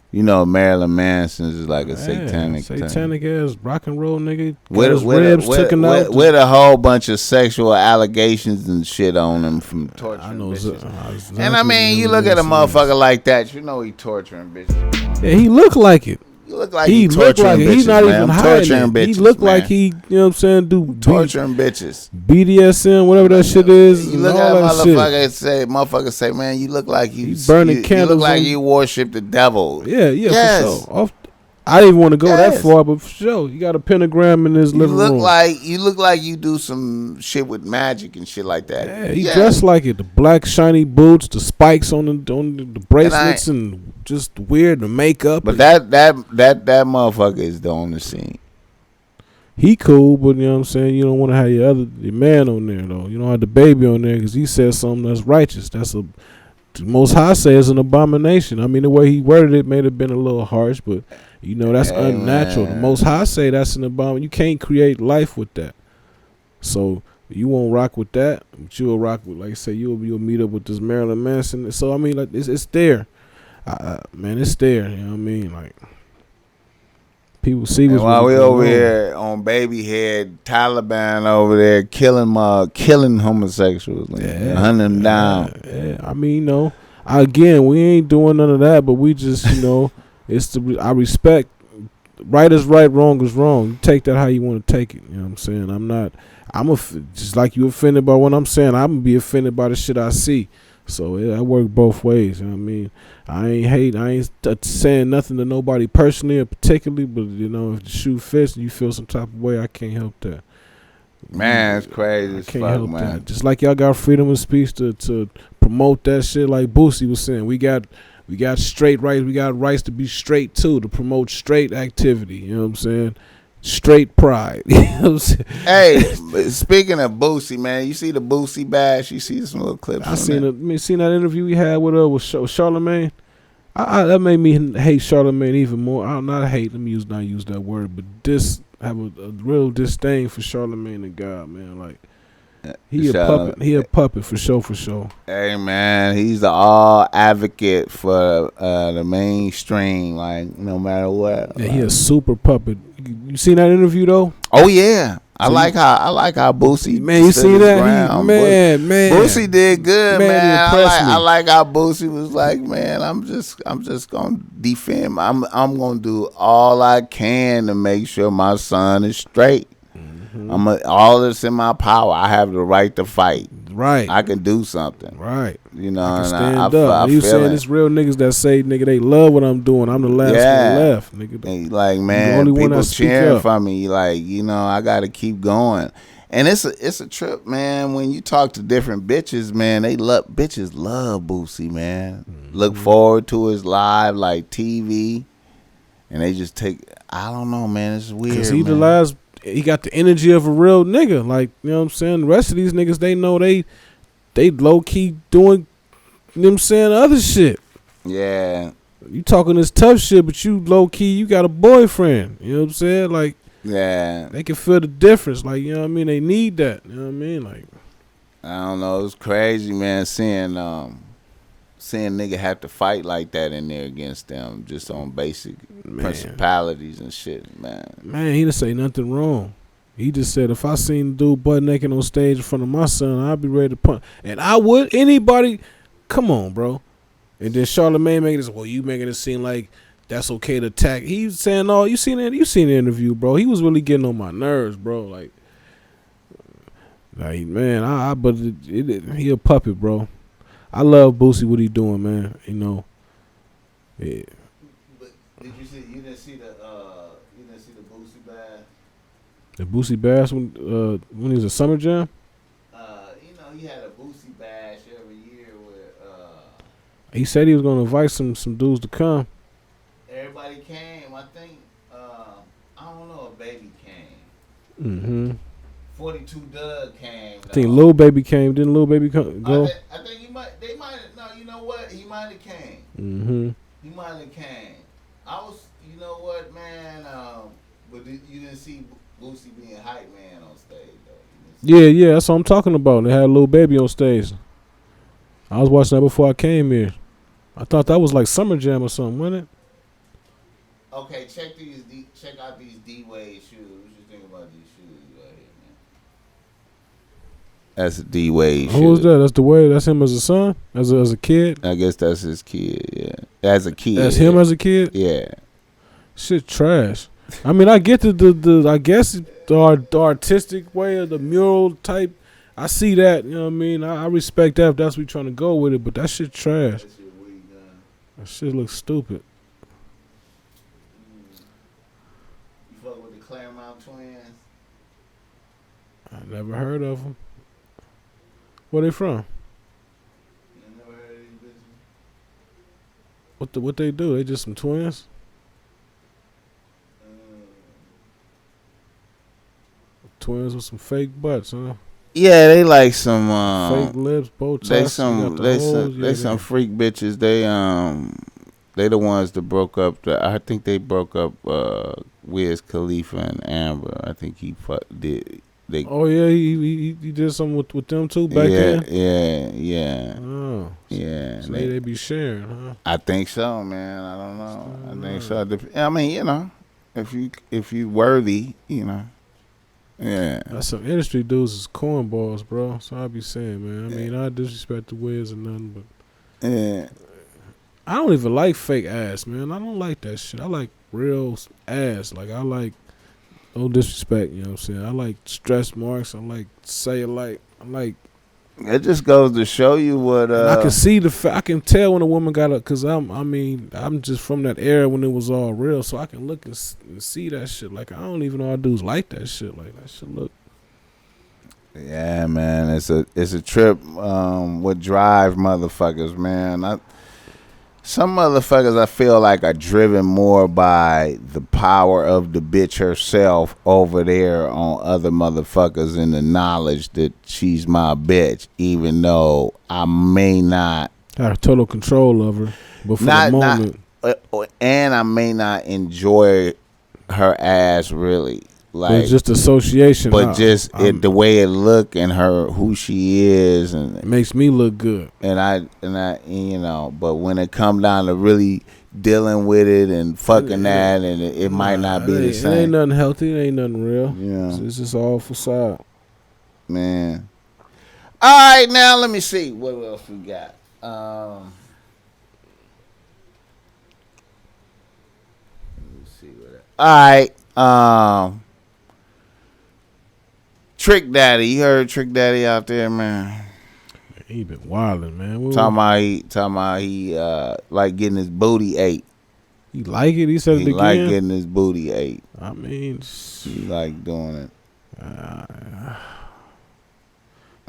You know, Marilyn Manson is like a satanic ass rock and roll nigga. With a whole bunch of sexual allegations and shit on him from torturing bitches. And I mean, you look at a motherfucker like that, you know he torturing bitches. Yeah, he look like it. You look like he torturing bitches, he's not man. even torturing bitches. He look like he, you know what I'm saying, do torturing bitches. BDSM, whatever that shit is. You look at a motherfucker say, man, you look like you burning candles. You look like you worship the devil. Yeah, yes. For sure. I didn't even want to go that far, but for sure, you got a pentagram in his living room. You look like you do some shit with magic and shit like that. Yeah, he dressed like it. The black shiny boots, the spikes on the bracelets, and just weird, the makeup. But that motherfucker is on the scene. He cool, but you know what I'm saying. You don't want to have your man on there though. You don't have the baby on there because he said something that's righteous. That's the Most High say is an abomination. I mean, the way he worded it may have been a little harsh, but you know that's unnatural. The Most High say that's an abomination. You can't create life with that. So you won't rock with that, but you'll rock with, like I say, you'll meet up with this Marilyn Manson. So I mean, like it's there, man. It's there. You know what I mean? Like people see what's while we over here on baby head, Taliban over there killing homosexuals, hunting them down. Yeah. I mean, again, we ain't doing none of that, but we just, I respect. Right is right, wrong is wrong. You take that how you want to take it. You know what I'm saying? Just like you offended by what I'm saying, I'm going to be offended by the shit I see. So I work both ways. You know what I mean? I ain't saying nothing to nobody personally or particularly, but if the shoe fits and you feel some type of way, I can't help that. Man, it's crazy as fuck, man. That. Just like y'all got freedom of speech to promote that shit, like Boosie was saying. We got straight rights. We got rights to be straight too, to promote straight activity. You know what I'm saying? Straight pride. You know what I'm saying? Hey, speaking of Boosie, man, you see the Boosie bash? You see some little clips? I seen that interview we had with Charlamagne. That made me hate Charlamagne even more. Not hate. Let me not use that word, but have a real disdain for Charlamagne and God, man. Like he a puppet. He a puppet for sure. Hey man, he's the all advocate for the mainstream. Like no matter what. Yeah, he a super puppet. You seen that interview though? Oh yeah. I like how Boosie. Man, you see that? Man. Boosie did good, man. I like how Boosie was like, man, I'm just gonna defend. I'm gonna do all I can to make sure my son is straight. Mm-hmm. All that's in my power. I have the right to fight. Right. I can do something. Right. I can stand up. You saying it's real niggas that say, nigga, they love what I'm doing. I'm the last one left, nigga. Like, man, people cheering for me. Like, I got to keep going. And it's a trip, man. When you talk to different bitches, man, bitches love Boosie, man. Mm-hmm. Look forward to his live, like TV. And they just I don't know, man. It's weird, because he got the energy of a real nigga. Like, you know what I'm saying? The rest of these niggas, they know they low key doing, you know what I'm saying, other shit. Yeah. You talking this tough shit, but you low key, you got a boyfriend. You know what I'm saying? Like, yeah. They can feel the difference. Like, you know what I mean? They need that. You know what I mean? Like, I don't know. It's crazy, man, seeing nigga have to fight like that in there against them just on basic principalities and shit, man. Man, he didn't say nothing wrong. He just said, if I seen the dude butt naked on stage in front of my son, I'd be ready to punch. And I would. Anybody, come on, bro. And then Charlamagne making this, well, you making it seem like that's okay to attack. He's saying, oh, you seen the interview, bro. He was really getting on my nerves, bro. Like man, but he a puppet, bro. I love Boosie, what he doing, man. Yeah. But did you see? You didn't see the Boosie bash. The Boosie bash when he was at Summer Jam. He had a Boosie bash every year where. He said he was gonna invite some dudes to come. nobody came. I think I don't know if Baby came. 42 Doug came. I think Lil Baby came. Didn't Lil Baby go? I think he might. They might. No, you know what? He might have came. He might have came. I was. You know what, man? But you didn't see Boosie being hype man on stage though. Yeah, that's what I'm talking about. They had a Lil Baby on stage. I was watching that before I came here. I thought that was like Summer Jam or something, wasn't it? Okay, check out these D-Wade shoes. What you think about these shoes right here, man? That's a D-Wade shoe. Who was that? That's the way. That's him as a son, as a kid. I guess that's his kid. Yeah, as a kid. That's him as a kid. Yeah. Shit, trash. I mean, I get the I guess the artistic way of the mural type. I see that. You know what I mean? I respect that if that's what you're trying to go with it. But that shit trash. That shit looks stupid. You fuck with the Claremont twins? I never heard of them. Where they from? You never heard of these bitches? What they do? They just some twins? Twins with some fake butts, huh? Yeah, they like some fake lips, bow ties. They some freak bitches. They the ones that broke up. I think they broke up Wiz Khalifa and Amber. I think he did. Oh yeah, he did something with them too back then. Yeah. Oh, yeah. So they be sharing, huh? I think so, man. I don't know. I think so. I mean, you know, if you worthy, you know. Yeah. That's some industry dudes is cornballs, bro. So I be saying, man. I mean, I disrespect the Wiz or nothing, but yeah. I don't even like fake ass, man. I don't like that shit. I like real ass. Like I like no disrespect, you know what I'm saying? I like stretch marks. I like cellulite. I like. It just goes to show you what. I can see I can tell when a woman got up, cause I'm just from that era when it was all real, so I can look and see that shit. Like I don't even know how dudes like that shit. Like that shit look. Yeah, man, it's a trip. What drive motherfuckers, man? Some motherfuckers I feel like are driven more by the power of the bitch herself over there on other motherfuckers and the knowledge that she's my bitch, even though I may not have total control of her, but for the moment, and I may not enjoy her ass really. Like, it's just association, but the way it look and who she is, and it makes me look good. And I, you know, but when it come down to really dealing with it and fucking that, and it might not be the same. It ain't nothing healthy. It ain't nothing real. Yeah, it's just all facade, man. All right, now let me see what else we got. Let me see what. All right. Trick Daddy, you heard Trick Daddy out there, man? He been wildin', man. Talking about he like getting his booty ate. He like it? He said it again? He like getting his booty ate. I mean, he like doing it.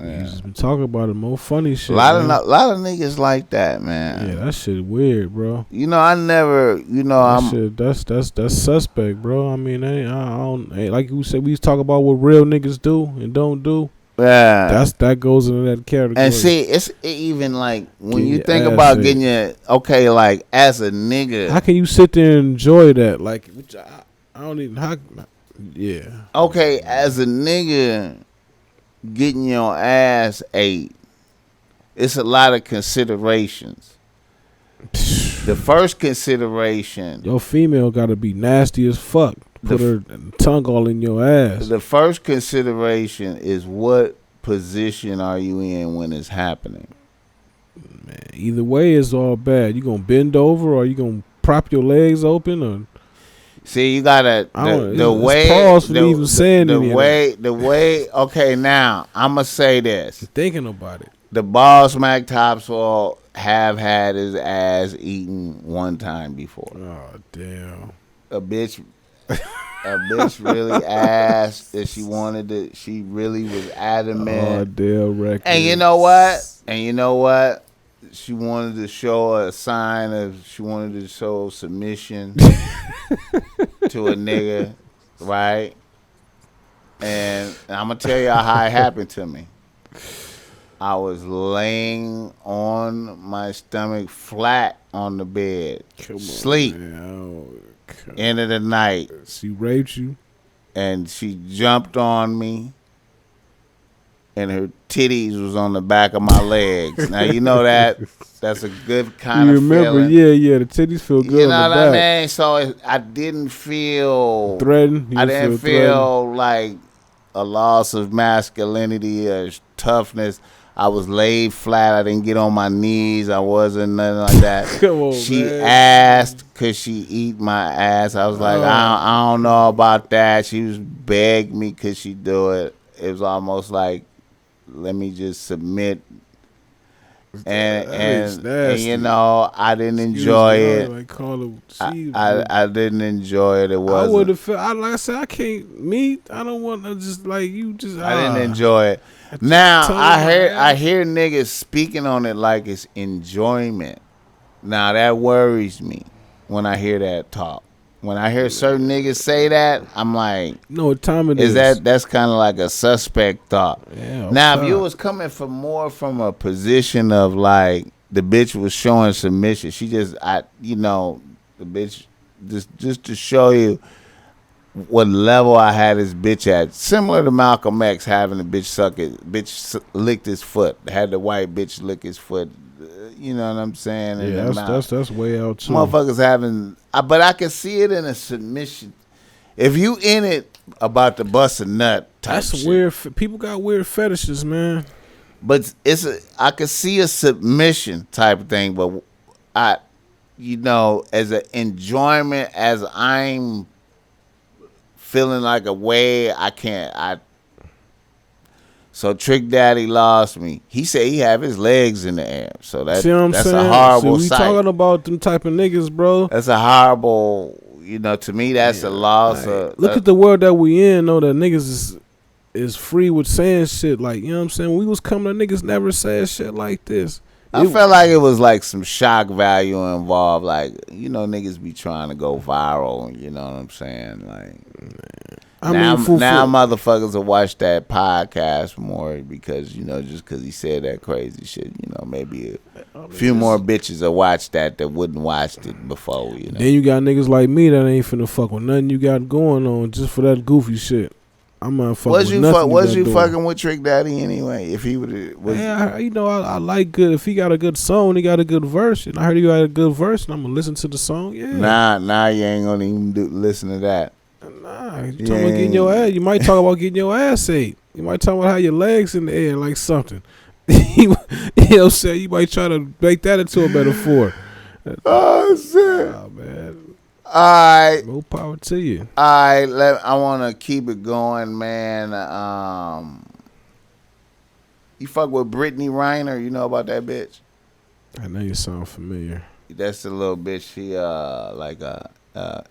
He's just been talking about it, more funny shit. A lot of niggas like that, man. Yeah, that shit weird, bro. You know, I never, you know, that's suspect, bro. I mean, I don't like you said. We talk about what real niggas do and don't do. Yeah, that goes into that category. And see, it's even like when you think about getting your like as a nigga, how can you sit there and enjoy that? Like, which I don't even. Yeah. Okay, as a nigga, getting your ass ate, it's a lot of considerations. The first consideration, your female got to be nasty as fuck. Put her tongue all in your ass. The first consideration is what position are you in when it's happening? Man, either way, it's all bad. You gonna bend over or you gonna prop your legs open or? See, you gotta the way. Okay, now I'm gonna say this. You're thinking about it. The Bossmack Topsoil have had his ass eaten one time before. Oh damn! A bitch really asked if she wanted it. She really was adamant. Oh damn! Record. And you know what? she wanted to show a sign of she wanted to show submission to a nigga, right? And I'm gonna tell y'all how it happened to me. I was laying on my stomach flat on the bed, sleep. End of the night. She raped you, and she jumped on me, and her titties was on the back of my legs. Now you know that's a good kind of feeling. Yeah, the titties feel good. You know what I mean? So I didn't feel threatened. I didn't feel like a loss of masculinity or toughness. I was laid flat. I didn't get on my knees. I wasn't nothing like that. Come on, she man. asked, could she eat my ass? I was like, I don't know about that. She was begged me, could she do it? It was almost like, let me just submit. And you know, I didn't enjoy it. I didn't enjoy it. It wasn't. I would have felt. Like I said, I can't meet. I don't want to just like you. Just I didn't enjoy it. Now I hear niggas speaking on it like it's enjoyment. Now that worries me when I hear that talk. When I hear certain niggas say that, I'm like, no, what time it is? That's kind of like a suspect thought. Yeah, now, if you was coming from a position of like the bitch was showing submission, she just, the bitch just to show you what level I had this bitch at. Similar to Malcolm X having a bitch licked his foot, had the white bitch lick his foot. You know what I'm saying? Yeah, that's way out too. Motherfuckers having, but I can see it in a submission. If you in it about to bust a nut, that's shit. weird. People got weird fetishes, man. But I could see a submission type of thing. But as an enjoyment, as I'm feeling like a way, I can't. So Trick Daddy lost me. He said he have his legs in the air. So that's a horrible sight. We talking about them type of niggas, bro. That's a horrible, to me that's a loss. Look at the world that we in, though, that niggas is free with saying shit. Like, you know what I'm saying? When we was coming, niggas never said shit like this. I felt like it was like some shock value involved. Like, niggas be trying to go viral. You know what I'm saying? Like, now motherfuckers will watch that podcast more because, just because he said that crazy shit. Maybe a few more bitches will watch that wouldn't watched it before. Then you got niggas like me that ain't finna fuck with nothing you got going on just for that goofy shit. I'm not fucking with nothing. Was you fucking with Trick Daddy anyway? If he would, I like good. If he got a good song, he got a good verse, and I heard he got a good verse, and I'm gonna listen to the song. Yeah. Nah, you ain't gonna even listen to that. Nah, you talking about getting your ass. You might talk about getting your ass ate. You might talk about how your legs in the air like something. You know what I'm saying? You might try to make that into a metaphor. Oh shit! Oh man. All right. More power to you. All right, I want to keep it going, man. You fuck with Brittany Reiner? You know about that bitch? I know you sound familiar. That's the little bitch. She like a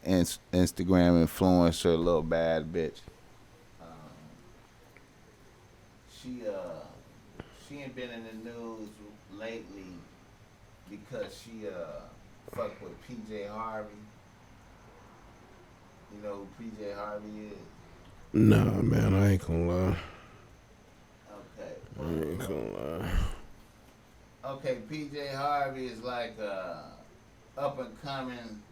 Instagram influencer, little bad bitch. She ain't been in the news lately because she fucked with PJ Harvey. You know who PJ Harvey is? Nah, man, I ain't gonna lie. Okay. I ain't gonna lie. Okay, PJ Harvey is like up and coming.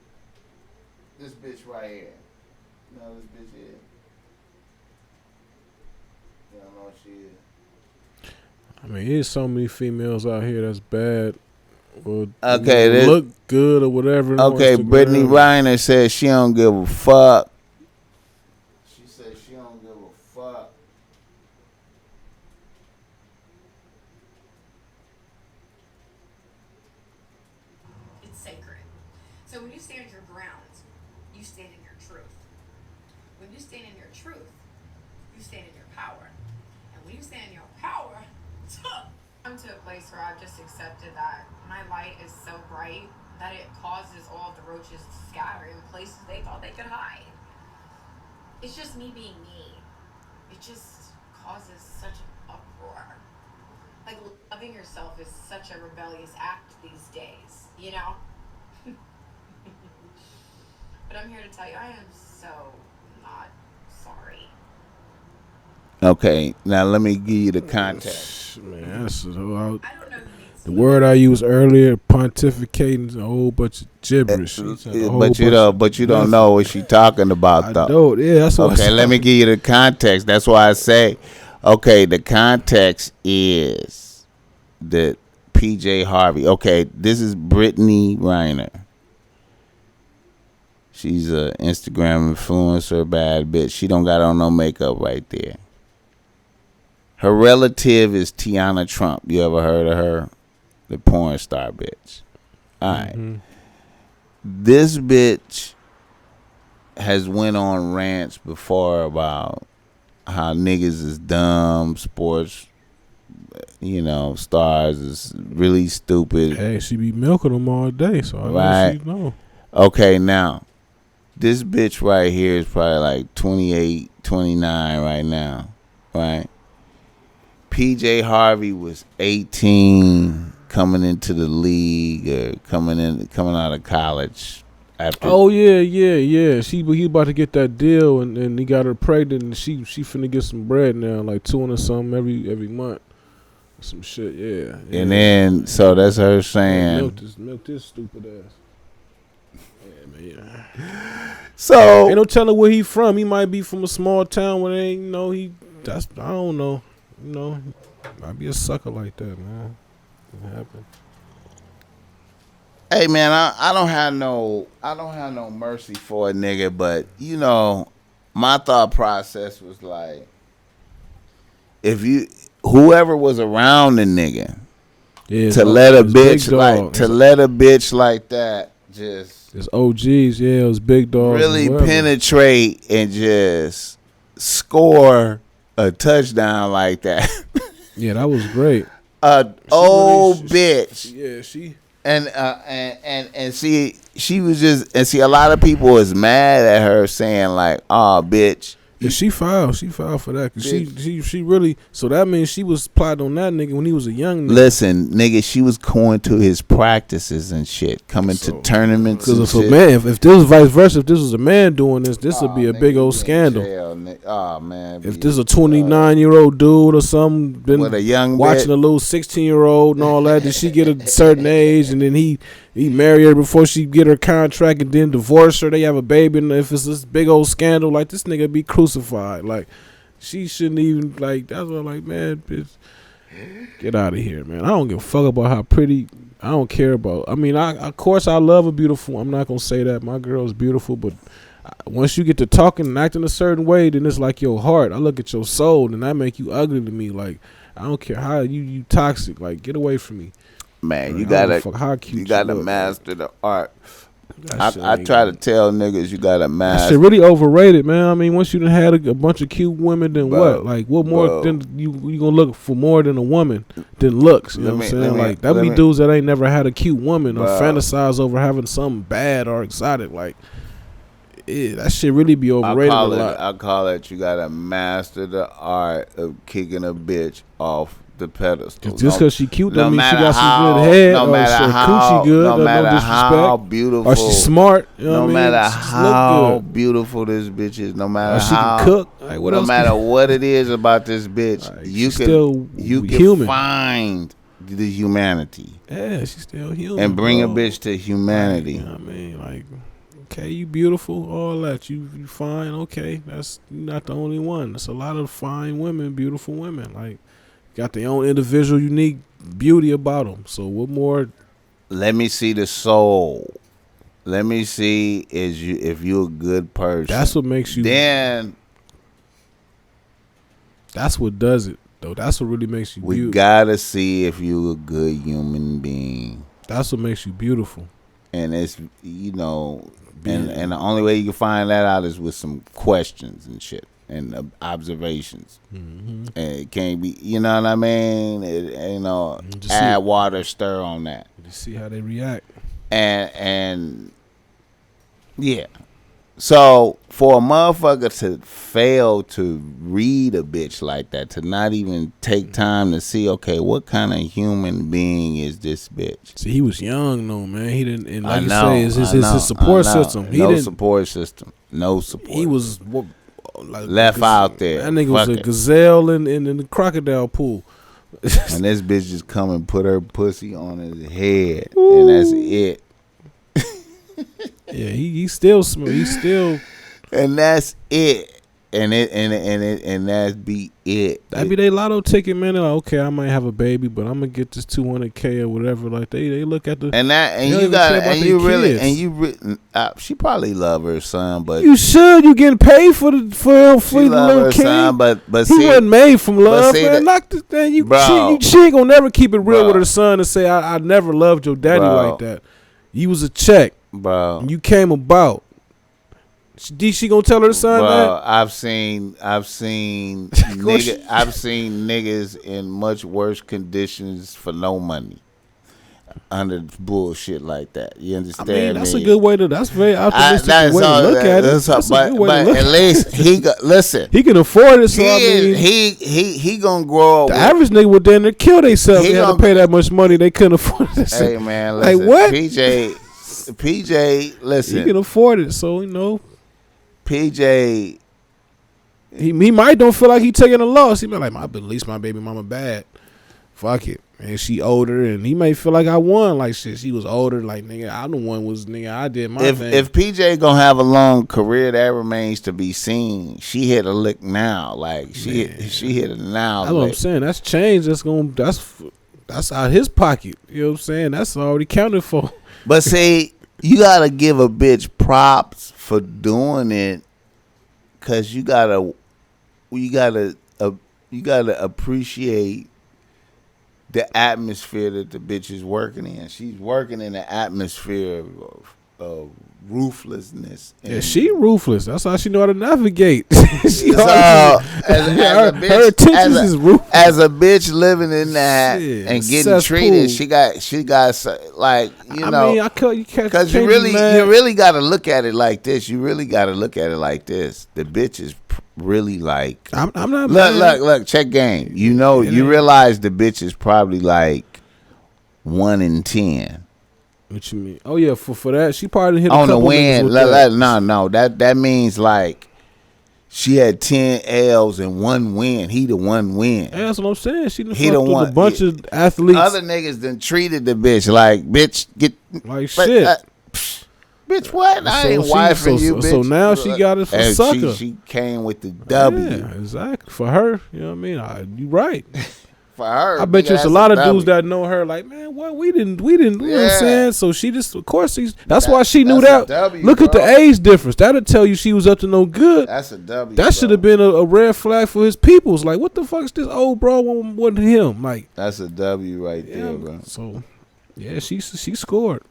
This bitch right here. You know who this bitch is? You don't know what she is? I mean, there's so many females out here that's bad. Or look good or whatever. Okay, Brittany Reiner says she don't give a fuck. She says she don't give a fuck. It's sacred. So when you stand your ground, you stand in your truth. When you stand in your truth, you stand in your power. And when you stand in your power, I'm to a place where I've just accepted that my light is so bright that it causes all of the roaches to scatter in places they thought they could hide. It's just me being me. It just causes such an uproar. like loving yourself is such a rebellious act these days, you know? But I'm here to tell you, I am so not sorry. Okay, now let me give you the context. Man, that's I don't know who needs the word I used earlier, pontificating, is a whole bunch of gibberish. But you don't know what she talking about, though. I don't. Yeah, that's what. Okay, let me give you the context. That's why I say, okay, the context is that PJ Harvey. Okay, this is Brittany Reiner. She's a Instagram influencer, bad bitch. She don't got on no makeup right there. Her relative is Tiana Trump. You ever heard of her? The porn star bitch. All right. Mm-hmm. This bitch has went on rants before about how niggas is dumb, sports, stars is really stupid. Hey, she be milking them all day, so I know she know. Okay, now, this bitch right here is probably like 28, 29 right now, right? PJ Harvey was 18 coming into the league or coming out of college. Oh yeah. He about to get that deal, and he got her pregnant, and she finna get some bread now, like $200 something every month, some shit. Yeah. And then so that's her saying, milk this stupid ass. Yeah, man. So ain't no telling where he from. He might be from a small town where they ain't I don't know. Might be a sucker like that, man. What happened? Hey man, I don't have no mercy for a nigga, but my thought process was like, whoever was around the nigga, to let a bitch like that just it's OGs, yeah, it was big dogs, really penetrate and just score a touchdown like that. Yeah, that was great. Bitch. Yeah, she. And see, she was just, and see, a lot of people was mad at her saying like, "Oh, bitch." Yeah, she filed for that. Cause she really. So that means she was plotting on that nigga when he was a young nigga. Listen, nigga, she was going to his practices and shit, coming to tournaments. Because if this was vice versa, if this was a man doing this would be a big old scandal. Oh man, if this is a 29-year-old dude or something, been with a young watching a little 16-year-old and all that, did she get a certain age and then he marry her before she get her contract and then divorce her? They have a baby, and if it's this big old scandal, like this nigga be crucified. Like she shouldn't even like. That's what I'm like, man, bitch, get out of here, man. I don't give a fuck about how pretty. I don't care about. I mean, of course I love a beautiful. I'm not gonna say that my girl is beautiful, but once you get to talking and acting a certain way, then it's like your heart. I look at your soul, and that make you ugly to me. Like I don't care how you toxic. Like get away from me. Man, you gotta master the art. I try to tell niggas you gotta master. That shit really overrated, man. I mean, once you done had a bunch of cute women, then what? Like, what more than you gonna look for more than a woman than looks? You know what I'm saying? Like, that be dudes that ain't never had a cute woman or fantasize over having something bad or exotic. Like, that shit really be overrated a lot. I call it you gotta master the art of kicking a bitch off the pedestal. Just because she cute don't mean she got some good head or coochie good. No matter how beautiful or she's smart. You know no matter how beautiful this bitch is. No matter how she can cook. Like, what else matter what it is about this bitch, you can find the humanity. Yeah, she's still human. And bring a bitch to humanity. You know what I mean? Like, okay, you beautiful, all that. You fine, okay. That's not the only one. There's a lot of fine women, beautiful women. Like, got their own individual, unique beauty about them. So what more? Let me see the soul. Let me see if you're a good person. That's what makes you. Then. That's what does it, though. That's what really makes you beautiful. We gotta see if you're a good human being. That's what makes you beautiful. And it's, and the only way you can find that out is with some questions and shit. And observations, and it can't be, you know what I mean? Add water, stir on that. Just see how they react. And yeah, So for a motherfucker to fail to read a bitch like that, to not even take time to see, okay, what kind of human being is this bitch? See, he was young though, man. He didn't, and I like know, you say, his support system. He no didn't. support system. No support. He was like left out there. That nigga was Fuck a it. gazelle in the crocodile pool. And this bitch just come and put her pussy on his head, and that's it. Yeah, he still smooth. He still. And that's it. And that be it. That be they lotto ticket, man. They're like, okay, I might have a baby, but I'm gonna get this $200K or whatever. Like they look at the she probably love her son, but you should. You getting paid for the little kid. Son, but he see, wasn't made from love, see man. that, Knock this thing. She ain't gonna never keep it real bro, with her son and say I never loved your daddy bro, like that. You was a check, bro. And you came about. She gonna tell her son that? I've seen niggas in much worse conditions for no money under bullshit like that. You understand? I mean, that's me? a good way to. That's very optimistic way to look at it. That's a good way to look at least listen. He can afford it. So he gonna grow up. The average nigga would then kill themselves. They had to pay that much money. They couldn't afford it. Hey man, listen, like what? PJ, listen. He can afford it, so you know. PJ, he might don't feel like he taking a loss. He be like, at least my baby mama bad. Fuck it, and she older, and he may feel like I won. Like shit, she was older. Like nigga, I the one was nigga. I did my thing. If PJ gonna have a long career, that remains to be seen. She hit a lick now, like she hit it now. That's what I'm saying. That's change. That's out his pocket. You know what I'm saying? That's already counted for. But see, you gotta give a bitch props for doing it, cause you gotta appreciate the atmosphere that the bitch is working in. She's working in an atmosphere of ruthlessness. Yeah, she ruthless. That's how she know how to navigate. As a bitch living in that and getting treated, she got like you know. I mean, because you really got to look at it like this. You really got to look at it like this. The bitch is really like. I'm not. Look. Check game. You know, you realize the bitch is probably like 1 in 10. What you mean? Oh yeah, for that she probably hit on the win. No, that means like she had 10 L's and 1 win. He the 1 win. Yeah, that's what I'm saying. She fucked with a bunch of athletes. Other niggas done treated the bitch like bitch get like shit. Bitch, what? I ain't wifing you, bitch. So now she got it for sucker. She came with the W. Yeah, exactly. For her, you know what I mean? You right. For her, I bet you it's a lot of dudes that know her. Like, man, what we didn't. You know what I'm saying? So she just, of course, that's why she knew that. Look at the age difference. That'll tell you she was up to no good. That's a W. That should have been a red flag for his peoples. Like, what the fuck's this old bro wasn't him? Like, that's a W right there, bro. So, yeah, she scored.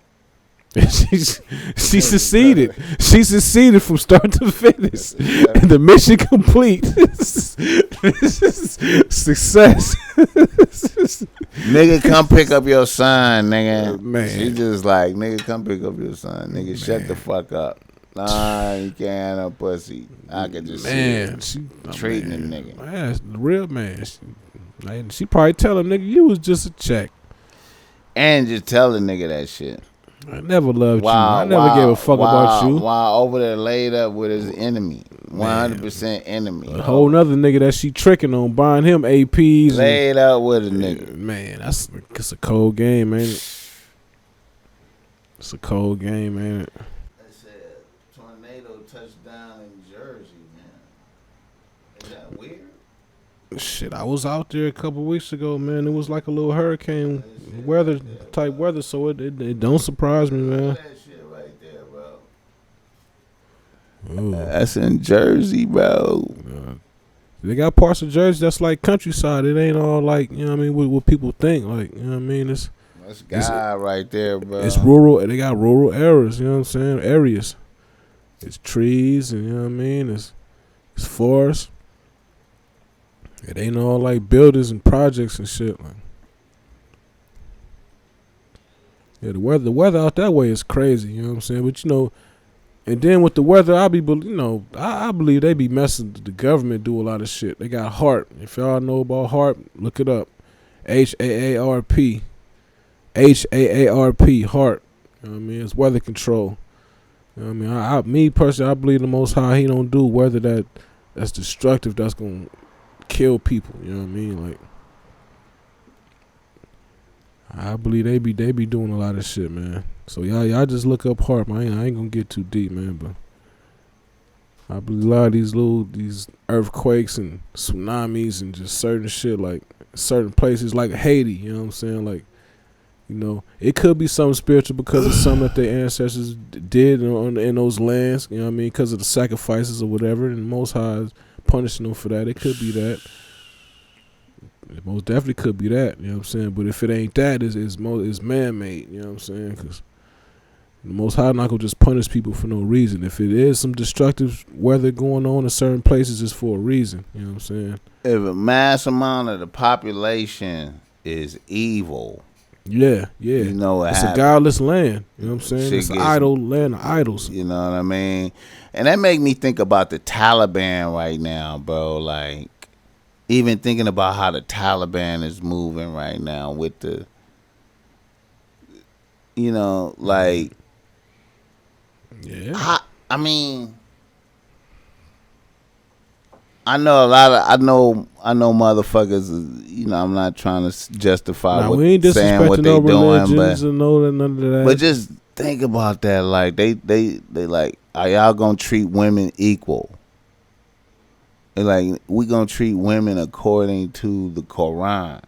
she succeeded. She succeeded from start to finish. And the mission complete. Success. Nigga, come pick up your son, nigga. Man. She just like, nigga, come pick up your son. Nigga, shut the fuck up. Nah, you can't have pussy. I could just see treating a nigga. Man, the real man. She probably tell him, nigga, you was just a check. And just tell the nigga that shit. I never loved you. I never gave a fuck about you. While over there laid up with his enemy. 100% enemy. A whole nother nigga that she tricking on, buying him APs. Laid up with a nigga. Man, it's a cold game, ain't it? It's a cold game, ain't it? They said tornado touchdown in Jersey, man. Is that weird? Shit, I was out there a couple weeks ago, man. It was like a little hurricane weather type weather, so it don't surprise me, man. That shit right there, bro. That's in Jersey, bro. They got parts of Jersey that's like countryside. It ain't all like, you know what I mean, what people think. Like, you know what I mean? That's guy right there, bro. It's rural. They got rural areas, you know what I'm saying? Areas. It's trees, and you know what I mean? It's forests. It ain't all like buildings and projects and shit. Like, yeah, the weather out that way is crazy. You know what I'm saying? But you know, And then with the weather, I believe they be messing. The government do a lot of shit. They got HAARP. If y'all know about HAARP, look it up. HAARP. HAARP. HAARP. You know what I mean? It's weather control. You know what I mean? Me personally, I believe the Most High, He don't do weather that's destructive, that's gonna kill people. You know what I mean? Like, I believe they be doing a lot of shit, man. So y'all just look up HAARP. I ain't gonna get too deep, man, but I believe a lot of these earthquakes and tsunamis and just certain shit, like certain places like Haiti, you know what I'm saying? Like, you know, it could be something spiritual because of something that their ancestors did in those lands, you know what I mean, because of the sacrifices or whatever, and the Most High is punishing them for that. It could be that. It most definitely could be that, you know what I'm saying? But if it ain't that, it's man-made, you know what I'm saying? Because the Most High not going to just punish people for no reason. If it is some destructive weather going on in certain places, it's for a reason, you know what I'm saying? If a mass amount of the population is evil, yeah. You know what it's happens. A godless land, you know what I'm saying? Shit It's an idol land of idols. You know what I mean? And that make me think about the Taliban right now, bro. Like, even thinking about how the Taliban is moving right now with the, you know, like, yeah. I mean, I know a lot of, I know motherfuckers, you know, I'm not trying to justify we ain't saying what they no doing, but, and none of that. But just think about that. Like, they like, are y'all gonna treat women equal? And like, we gonna treat women according to the Quran.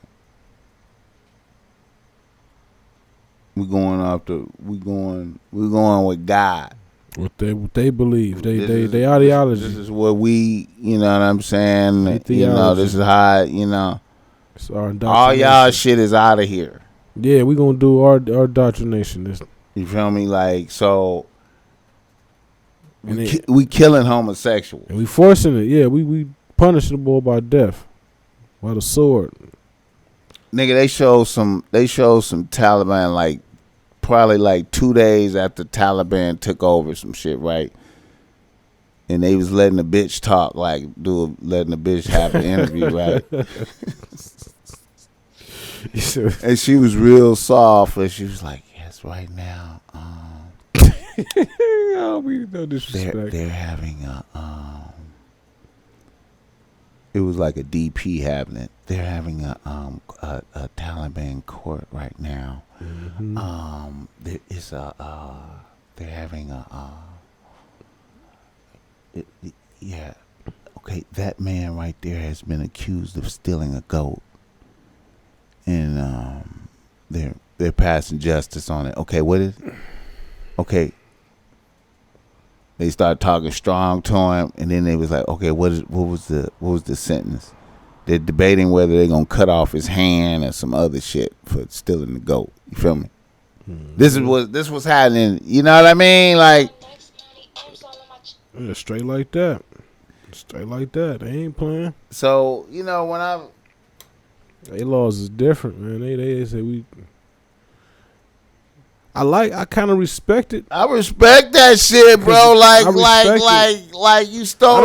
We're going with God. What they believe. They ideology. This is what we, you know what I'm saying? You know, this is how, you know. It's our all y'all shit is out of here. Yeah, we gonna do our indoctrination. You feel me? Like, so we killing homosexuals. And we forcing it. Yeah, we punishing the boy by death. By the sword. Nigga, they showed some Taliban, like, probably like 2 days after Taliban took over some shit, right? And they was letting the bitch talk, like, letting the bitch have an interview, right? And she was real soft, and she was like, yes, right now, oh, we no disrespect. They're having it was like a DP having it. They're having a Taliban court right now. Mm-hmm. There is they're having yeah. Okay, that man right there has been accused of stealing a goat, and they're passing justice on it. Okay, what is? Okay. They started talking strong to him, and then they was like, okay, what was the sentence? They're debating whether they're gonna cut off his hand or some other shit for stealing the goat. You feel me? Mm-hmm. This was happening. You know what I mean? Like, yeah, straight like that. They ain't playing. So, you know, when they laws is different, man. They say we. I kind of respect it. I respect that shit, bro. Like you stole. I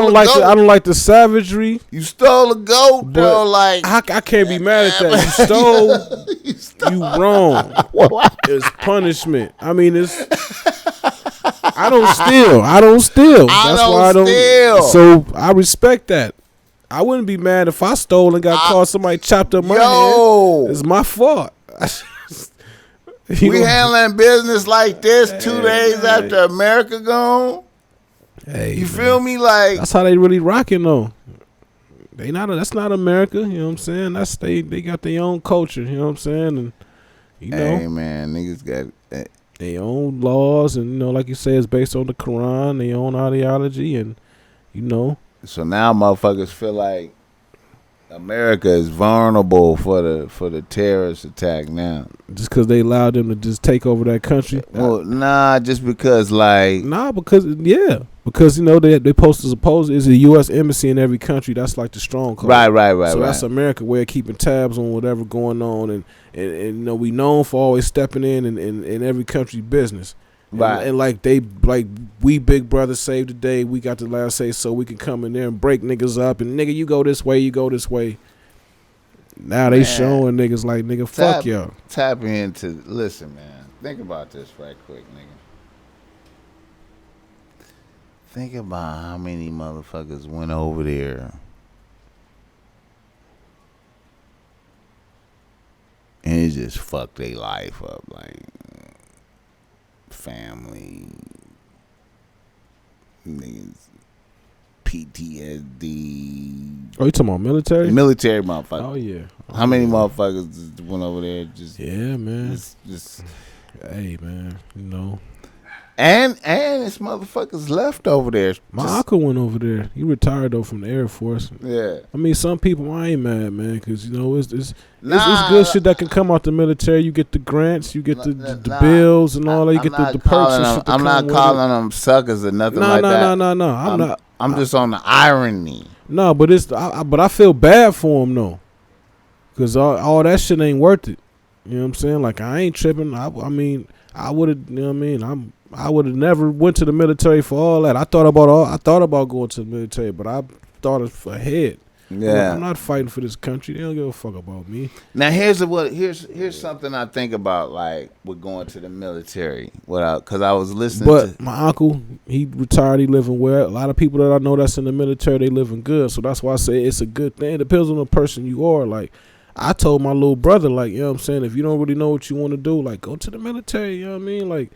don't like the savagery. You stole a goat, bro. Like, I can't be mad at that. You stole. You wrong. It's punishment. I mean, it's. I don't steal. That's why I don't steal. So I respect that. I wouldn't be mad if I stole and got caught. Somebody chopped up my hand. It's my fault. We handling business like this 2 days after America gone. Hey, you feel me? Like, that's how they really rocking though. That's not America. You know what I'm saying? That's they got their own culture. You know what I'm saying? And you know, hey man, niggas got their own laws, and you know, like you say, it's based on the Quran, their own ideology, and you know. So now motherfuckers feel like America is vulnerable for the terrorist attack now. Just because they allowed them to just take over that country? Well, nah, just because like... Nah, because you know, they supposed it's a U.S. embassy in every country. That's like the stronghold. Right. So that's America way of keeping tabs on whatever going on. And you know, we known for always stepping in every country business. Right. And like we big brother saved the day. We got the last say so we can come in there and break niggas up. And nigga, you go this way, you go this way. Now they showing niggas like, nigga, fuck y'all. Tap into, listen, man. Think about this right quick, nigga. Think about how many motherfuckers went over there and it just fucked their life up. Like, family, niggas, PTSD. Oh, you talking about military? Military motherfuckers. Oh, yeah. How many motherfuckers just went over there? Yeah, man. Just hey, man, you know. And it's motherfuckers left over there. My uncle went over there. He retired though from the Air Force. Yeah. I mean, some people, I ain't mad, man, because you know it's good shit that can come out the military. You get the grants, you get the bills and all that. You get the perks and shit. I'm not calling them suckers or nothing like that. No. I'm not. I'm just on the irony. No, but but I feel bad for him though, because all that shit ain't worth it. You know what I'm saying? Like, I ain't tripping. I mean, I would have. You know what I mean? I would have never went to the military for all that. I thought about going to the military, but I thought ahead. Yeah, I'm not fighting for this country. They don't give a fuck about me. Now here's something I think about, like, with going to the military. Because I was listening. But my uncle, he retired. He living well. A lot of people that I know that's in the military, they living good. So that's why I say it's a good thing. It depends on the person you are. Like, I told my little brother, like, you know what I'm saying, if you don't really know what you want to do, like, go to the military. You know what I mean? Like,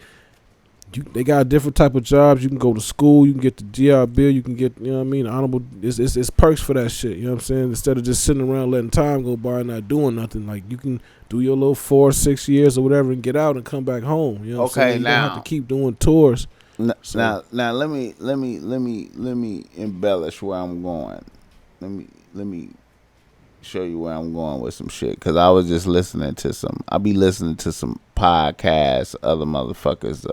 they got different type of jobs. You can go to school. You can get the GI Bill. You can get, you know what I mean, honorable. It's perks for that shit. You know what I'm saying? Instead of just sitting around letting time go by and not doing nothing, like, you can do your little 4 or 6 years or whatever and get out and come back home. You know what I'm saying? You don't have to keep doing tours. Now let me embellish where I'm going. Let me show you where I'm going with some shit, because I was just listening to some podcasts, other motherfuckers.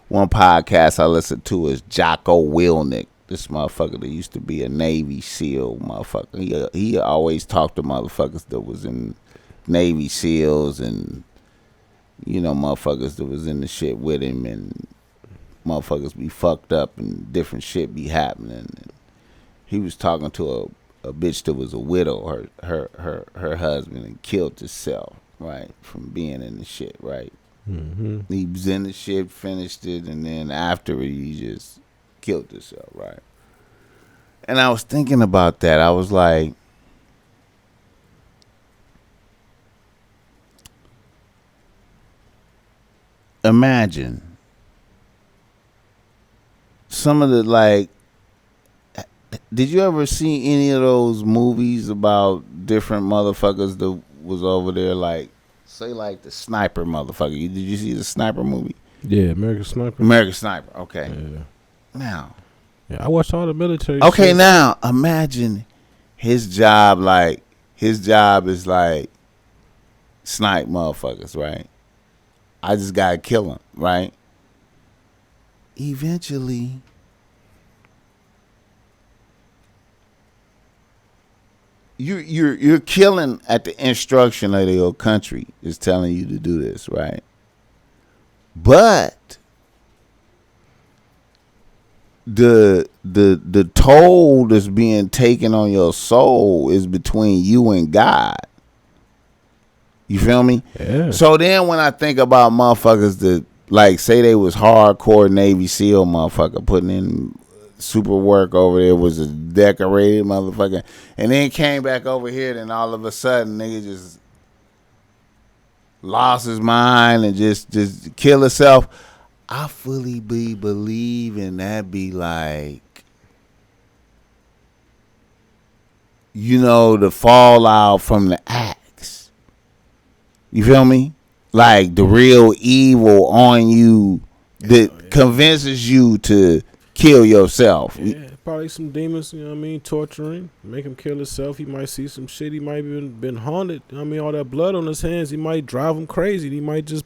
One podcast I listened to is Jocko Willink. This motherfucker that used to be a Navy SEAL motherfucker. He always talked to motherfuckers that was in Navy SEALs and, you know, motherfuckers that was in the shit with him, and motherfuckers be fucked up and different shit be happening. And he was talking to a bitch that was a widow, her husband, and killed himself, right, from being in the shit, right? Mm-hmm. He was in the shit, finished it, and then after he just killed himself, right? And I was thinking about that. I was like, imagine some of the, like, did you ever see any of those movies about different motherfuckers that was over there, like, say, like the sniper motherfucker? Did you see the sniper movie? Yeah, American Sniper. American Sniper, okay. Yeah. Now. Yeah, I watched all the military okay, shit. now, imagine his job is like snipe motherfuckers, right? I just gotta kill him, right? Eventually, you're killing at the instruction of your country is telling you to do this, right? But the toll that's being taken on your soul is between you and God. You feel me? Yeah. So then when I think about motherfuckers that, like, say they was hardcore Navy SEAL motherfucker putting in super work over there, was a decorated motherfucker, and then came back over here, then all of a sudden nigga just lost his mind and just kill himself. I fully believe in that be like, you know, the fallout from the axe. You feel me? Like the real evil on you that convinces you to kill yourself. Yeah, probably some demons, you know what I mean, torturing, make him kill himself. He might see some shit. He might have been haunted. I mean, all that blood on his hands, he might drive him crazy. He might just,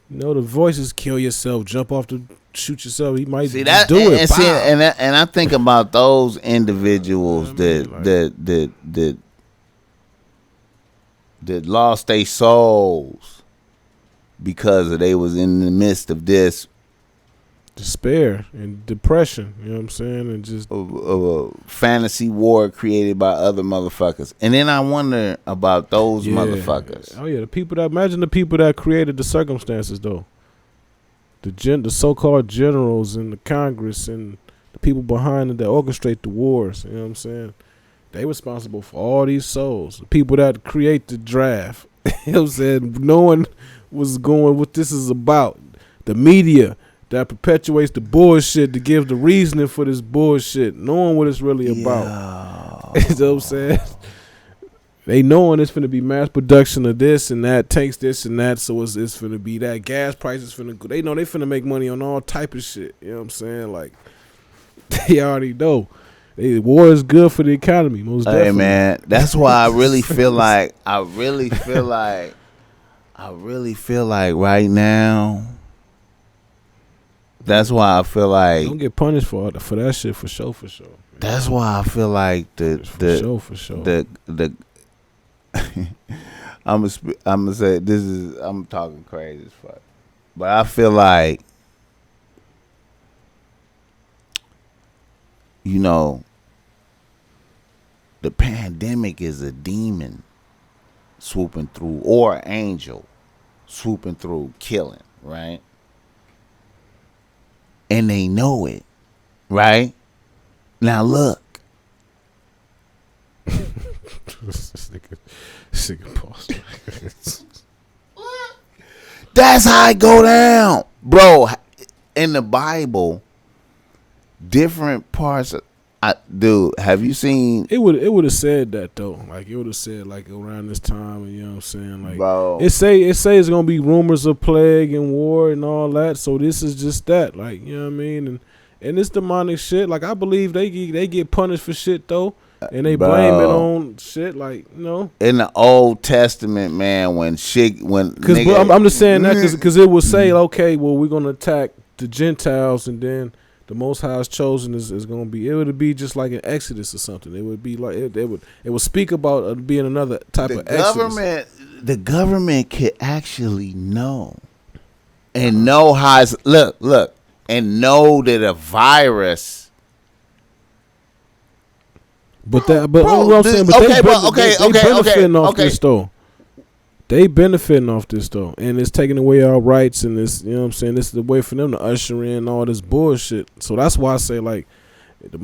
you know, the voices, kill yourself, jump off the, shoot yourself. He might do it. And I think about those individuals that lost their souls because they was in the midst of this despair and depression. You know what I'm saying? And just of a fantasy war created by other motherfuckers. And then I wonder about those motherfuckers. Oh yeah, imagine the people that created the circumstances though. The so-called generals and the Congress and the people behind it that orchestrate the wars. You know what I'm saying? They responsible for all these souls. The people that create the draft. You know what I'm saying? Knowing what's going, what this is about. The media that perpetuates the bullshit to give the reasoning for this bullshit, knowing what it's really about. You know what I'm saying? They knowing it's finna be mass production of this and that, tanks this and that, so it's finna be that. Gas prices finna go. They know they finna make money on all type of shit. You know what I'm saying? Like, they already know. War is good for the economy, most definitely. Hey man, that's why I really feel like right now. That's why I feel like don't get punished for that shit for sure. That's why I feel like for sure. I'm gonna say this is, I'm talking crazy as fuck, but I feel like, you know, the pandemic is a demon swooping through, or an angel swooping through, killing, right? And they know it, right? Now look. This nigga Bossmack. That's how it go down, bro. In the Bible, different parts of, dude, have you seen? It would have said that though. Like it would have said like around this time, you know what I'm saying? Like Bro. it say it's gonna be rumors of plague and war and all that. So this is just that, like, you know what I mean? And it's demonic shit. Like I believe they get punished for shit though. And they blame it on shit, like, you know. In the Old Testament, man, because I'm just saying that because it would say, okay, well, we're gonna attack the Gentiles, and then the Most High's chosen is gonna be. It would be just like an Exodus or something. It would be like it would speak about being another type of Exodus. The government could actually know and know how it's, look, and know that a virus. But they benefiting off this though. They benefiting off this though, and it's taking away our rights, and this, you know what I'm saying, this is the way for them to usher in all this bullshit. So that's why I say, like,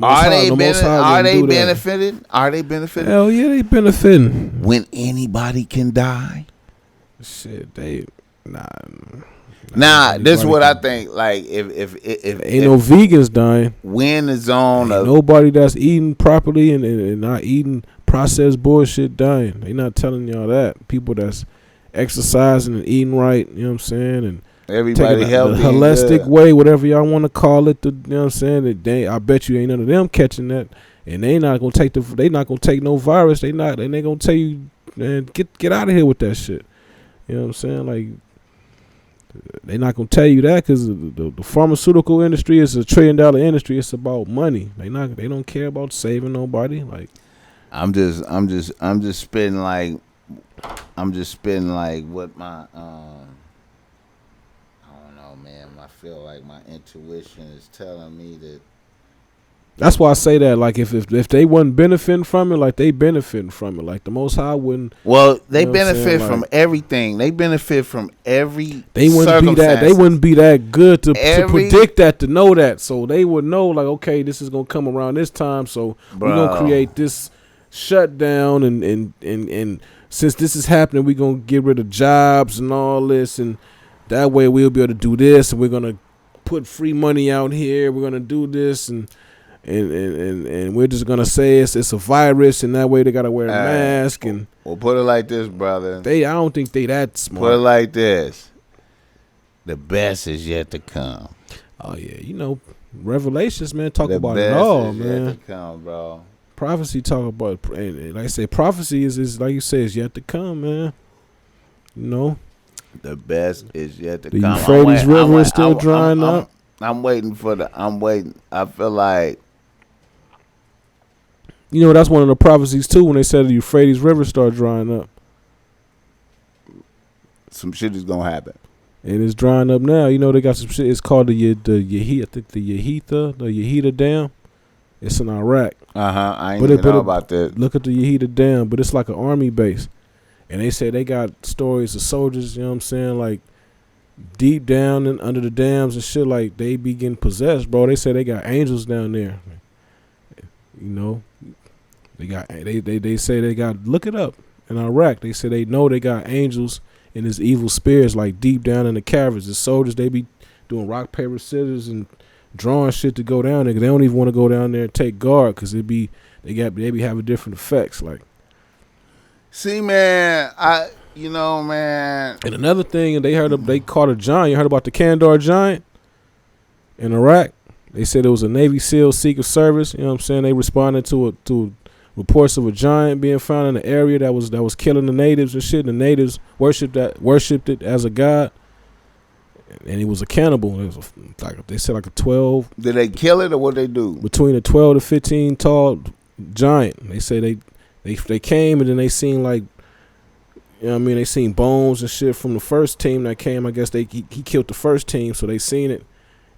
Are they benefiting? Hell yeah, they benefiting. When anybody can die. Shit, they this is what I think. Like, if ain't no vegans dying, when the zone of nobody that's eating properly and not eating processed bullshit dying. They not telling y'all that. People that's exercising and eating right, you know what I'm saying, and everybody healthy, the holistic way, whatever y'all want to call it. You know what I'm saying? I bet you ain't none of them catching that, and they not gonna take no virus. They gonna tell you, man, get out of here with that shit. You know what I'm saying? Like, they not gonna tell you that because the pharmaceutical industry is $1 trillion industry. It's about money. They don't care about saving nobody. Like, I'm just spitting like what my I don't know, man. I feel like my intuition is telling me that. That's why I say that. Like, if they wasn't benefiting from it, like, they benefiting from it. Like, the Most High wouldn't. Well, they benefit from everything. They benefit from every. They wouldn't be that good to predict that, to know that. So they would know, like, okay, this is gonna come around this time. So we're gonna create this shutdown, and since this is happening, we're gonna get rid of jobs and all this, and that way we'll be able to do this, and we're gonna put free money out here. We're gonna do this, and we're just gonna say it's a virus, and that way they gotta wear a mask. And well, put it like this, brother. I don't think they that smart. Put it like this: the best is yet to come. Oh yeah, you know, Revelations, man, talk about it all, man. Yet to come, bro. Prophecy talk about, and like I say, prophecy is like you say, is yet to come, man. You know, the best is yet to come. The Euphrates River is still drying up. I'm waiting. I feel like, you know, that's one of the prophecies too, when they said the Euphrates River start drying up. Some shit is gonna happen. and it's drying up now. You know, they got some shit. It's called the Yahita, I think the Yahita Dam. It's in Iraq. I ain't even know about that. Look at the Yahita Dam, but it's like an army base. And they say they got stories of soldiers, you know what I'm saying, like deep down and under the dams and shit, like they be getting possessed, bro. They say they got angels down there. You know, they say they got, look it up, in Iraq. They say they know they got angels and his evil spirits like deep down in the caverns. The soldiers, they be doing rock, paper, scissors and drawing shit to go down there. They don't even want to go down there and take guard because they be having different effects. Like, see, man, man. And another thing, they caught a giant. You heard about the Kandar giant in Iraq? They said it was a Navy SEAL Secret Service. You know what I'm saying? They responded to reports of a giant being found in the area that was killing the natives and shit. And the natives worshipped it as a god, and he was a cannibal. It was they said like a 12. Did they kill it or what they do? Between a 12 to 15 tall giant. They say they came and then they seen like, you know what I mean, they seen bones and shit from the first team that came. I guess he killed the first team, so they seen it.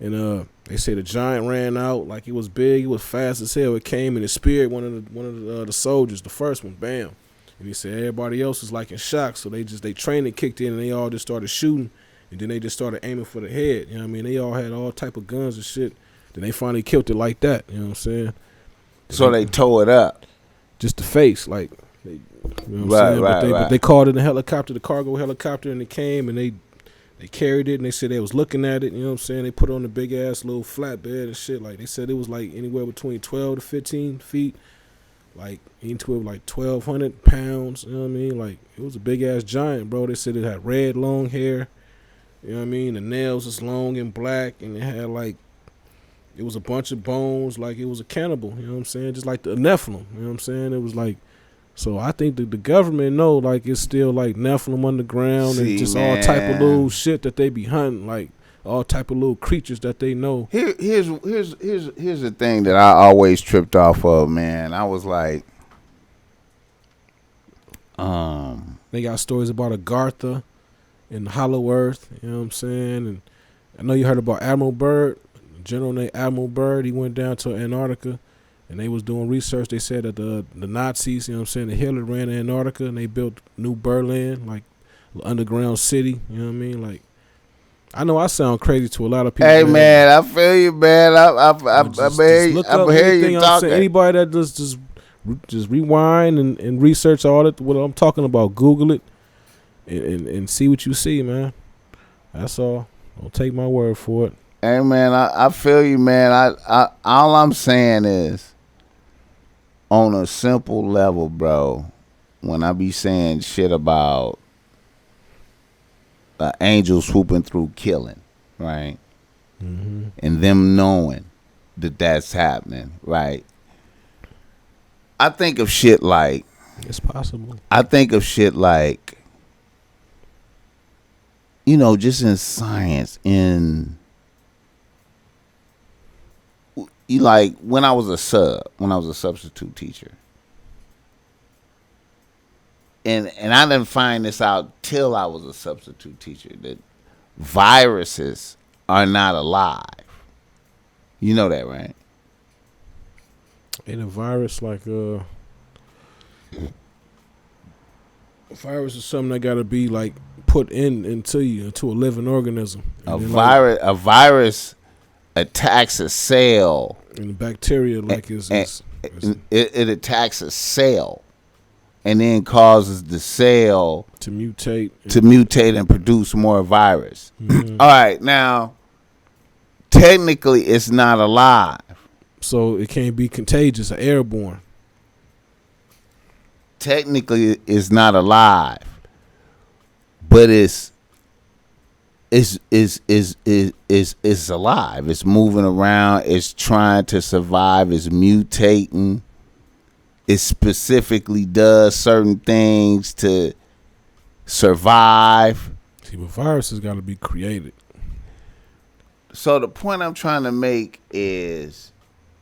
And they say the giant ran out like he was big, he was fast as hell. It came and it speared one of the soldiers, the first one, bam. And he said everybody else was like in shock, so they training kicked in and they all just started shooting, and then they just started aiming for the head. You know what I mean? They all had all type of guns and shit. Then they finally killed it like that. You know what I'm saying? So they tore it up. Just the face, like, you know what I'm saying? But they called it a helicopter, the cargo helicopter, and it came and they carried it and they said they was looking at it. You know what I'm saying? They put it on the big ass little flatbed and shit. Like, they said it was like anywhere between 12 to 15 feet, like into it like 1,200 pounds. You know what I mean? Like, it was a big ass giant, bro. They said it had red long hair. You know what I mean? The nails was long and black, and it had like, it was a bunch of bones, like it was a cannibal, you know what I'm saying? Just like the Nephilim, you know what I'm saying? It was like, so I think that the government know, like, it's still like Nephilim underground and just all type of little shit that they be hunting, like all type of little creatures that they know. Here's the thing that I always tripped off of, man. I was like, they got stories about Agartha and Hollow Earth, you know what I'm saying? And I know you heard about Admiral Byrd. General named Admiral Byrd, he went down to Antarctica and they was doing research. They said that the Nazis, you know what I'm saying, the Hitler ran to Antarctica and they built New Berlin, like underground city, you know what I mean? Like, I know I sound crazy to a lot of people. Hey, man, I feel you, man. I hear you talking. Anybody that does just rewind and research all that, what I'm talking about, Google it and see what you see, man. That's all. Don't take my word for it. Hey, man, I feel you, man. I all I'm saying is, on a simple level, bro, when I be saying shit about angels swooping through killing, right? Mm-hmm. And them knowing that that's happening, right? I think of shit like, it's possible. I think of shit like, you know, just in science, like when I was a substitute teacher, and I didn't find this out till I was a substitute teacher, that viruses are not alive. You know that, right? And a virus, like a virus is something that gotta be like put into a living organism. A virus attacks a cell, and the bacteria it attacks a cell and then causes the cell to mutate and produce more virus. Mm-hmm. All right, now technically it's not alive, so it can't be contagious or airborne. Technically it's not alive, but it's alive. It's moving around. It's trying to survive. It's mutating. It specifically does certain things to survive. See, but viruses got to be created. So the point I'm trying to make is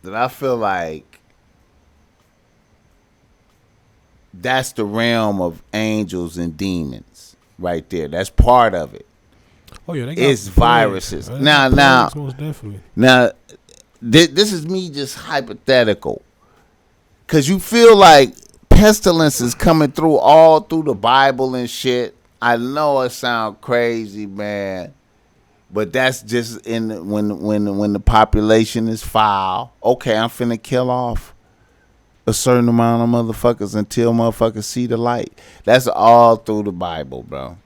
that I feel like that's the realm of angels and demons right there. That's part of it. Oh yeah, they got it's viruses. Plagues. Now, most definitely. Now, this is me just hypothetical, cause you feel like pestilence is coming through all through the Bible and shit. I know it sound crazy, man, but that's just in when the population is foul. Okay, I'm finna kill off a certain amount of motherfuckers until motherfuckers see the light. That's all through the Bible, bro.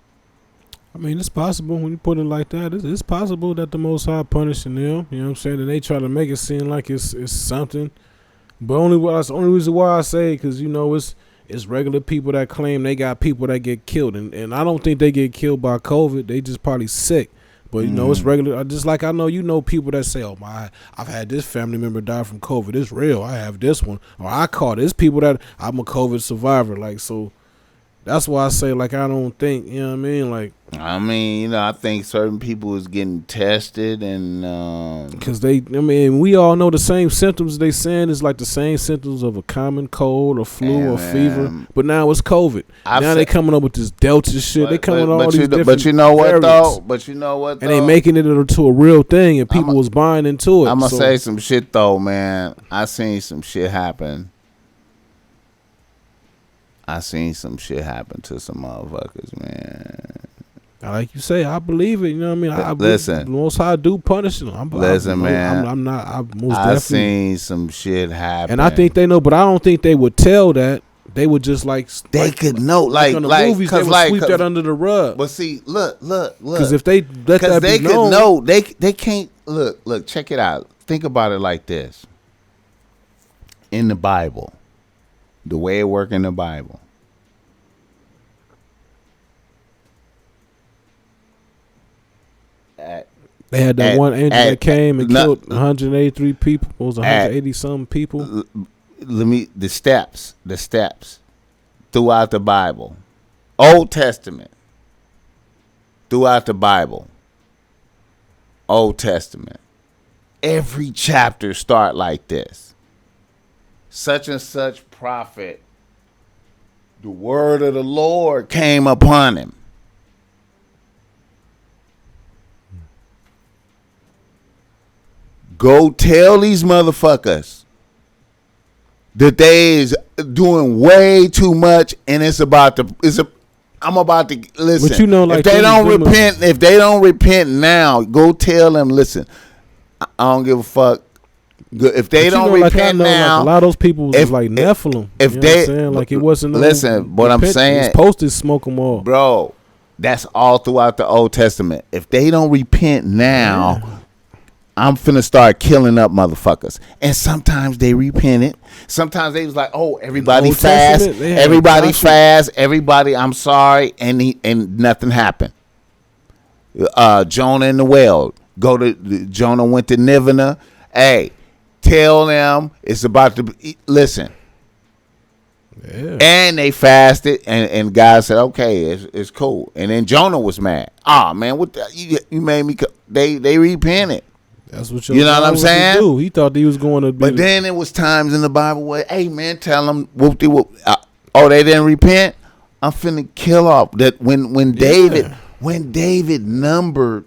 I mean, it's possible when you put it like that. It's possible that the Most High punishing them. You know what I'm saying? And they try to make it seem like it's something. But that's the only reason why I say, because, you know, it's regular people that claim they got people that get killed. And I don't think they get killed by COVID. They just probably sick. But, you know, it's regular. Just like I know, you know, people that say, oh, I've had this family member die from COVID. It's real. I have this one. Or I caught it. It's people that I'm a COVID survivor. Like, so that's why I say, like, I don't think, you know what I mean? Like, you know, I think certain people is getting tested and because we all know the same symptoms they saying is like the same symptoms of a common cold or flu or fever, but now it's COVID. Now they coming up with this Delta shit. They coming up with all these different But you know what variants. though? But you know what though? And they making it into a real thing, and people was buying into it. I'm gonna say some shit though, man. I seen some shit happen. I seen some shit happen to some motherfuckers, man. Like you say, I believe it. You know what I mean? Listen, the Most High do punish them. Man. I seen some shit happen, and I think they know, but I don't think they would tell that. They would just could know, like on the movies, they would sweep that under the rug. But see, look. Because if they let that they be known, could know, they can't look. Check it out. Think about it like this. In the Bible, the way it work in the Bible. They had that one angel that came and killed 183 people. It was 180 something people. The steps throughout the Bible, Old Testament, throughout the Bible, Old Testament. Every chapter start like this. Such and such prophet, the word of the Lord came upon him. Go tell these motherfuckers that they is doing way too much, and I'm about to listen. But you know, like, if they don't repent now, go tell them. Listen, I don't give a fuck. If they don't repent now, like, a lot of those people was like Nephilim. If you know they, what I'm saying? Like, it wasn't. Listen, what I'm saying, it's supposed to smoke them all, bro. That's all throughout the Old Testament. If they don't repent now. I'm finna start killing up motherfuckers. And sometimes they repented. Sometimes they was like, oh, everybody fast. Everybody fast. Everybody, I'm sorry. And nothing happened. Jonah and the whale. Jonah went to Nineveh. Hey, tell them it's about to be. Listen. Yeah. And they fasted. And God said, okay, it's cool. And then Jonah was mad. Ah, man, what you made me. They repented. That's what you know what I'm saying? Do. He thought he was going to be. But then it was times in the Bible where, hey man, tell them whoop-de-whoop. They didn't repent. I'm finna kill off that. When David numbered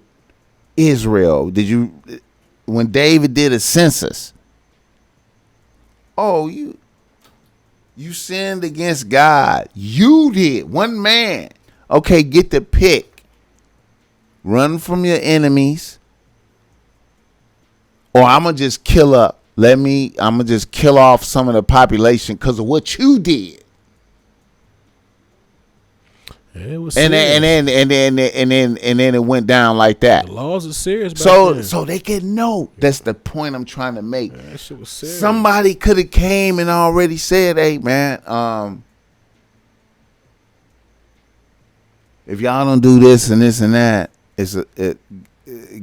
Israel, when David did a census? Oh, you sinned against God. You did, one man. Okay, get the pick. Run from your enemies. Or I'm going to just kill up. I'm going to just kill off some of the population because of what you did. It was and then it went down like that. The laws are serious back then. So they can know. That's the point I'm trying to make. Yeah, that shit was serious. Somebody could have came and already said, hey, man, if y'all don't do this and this and that,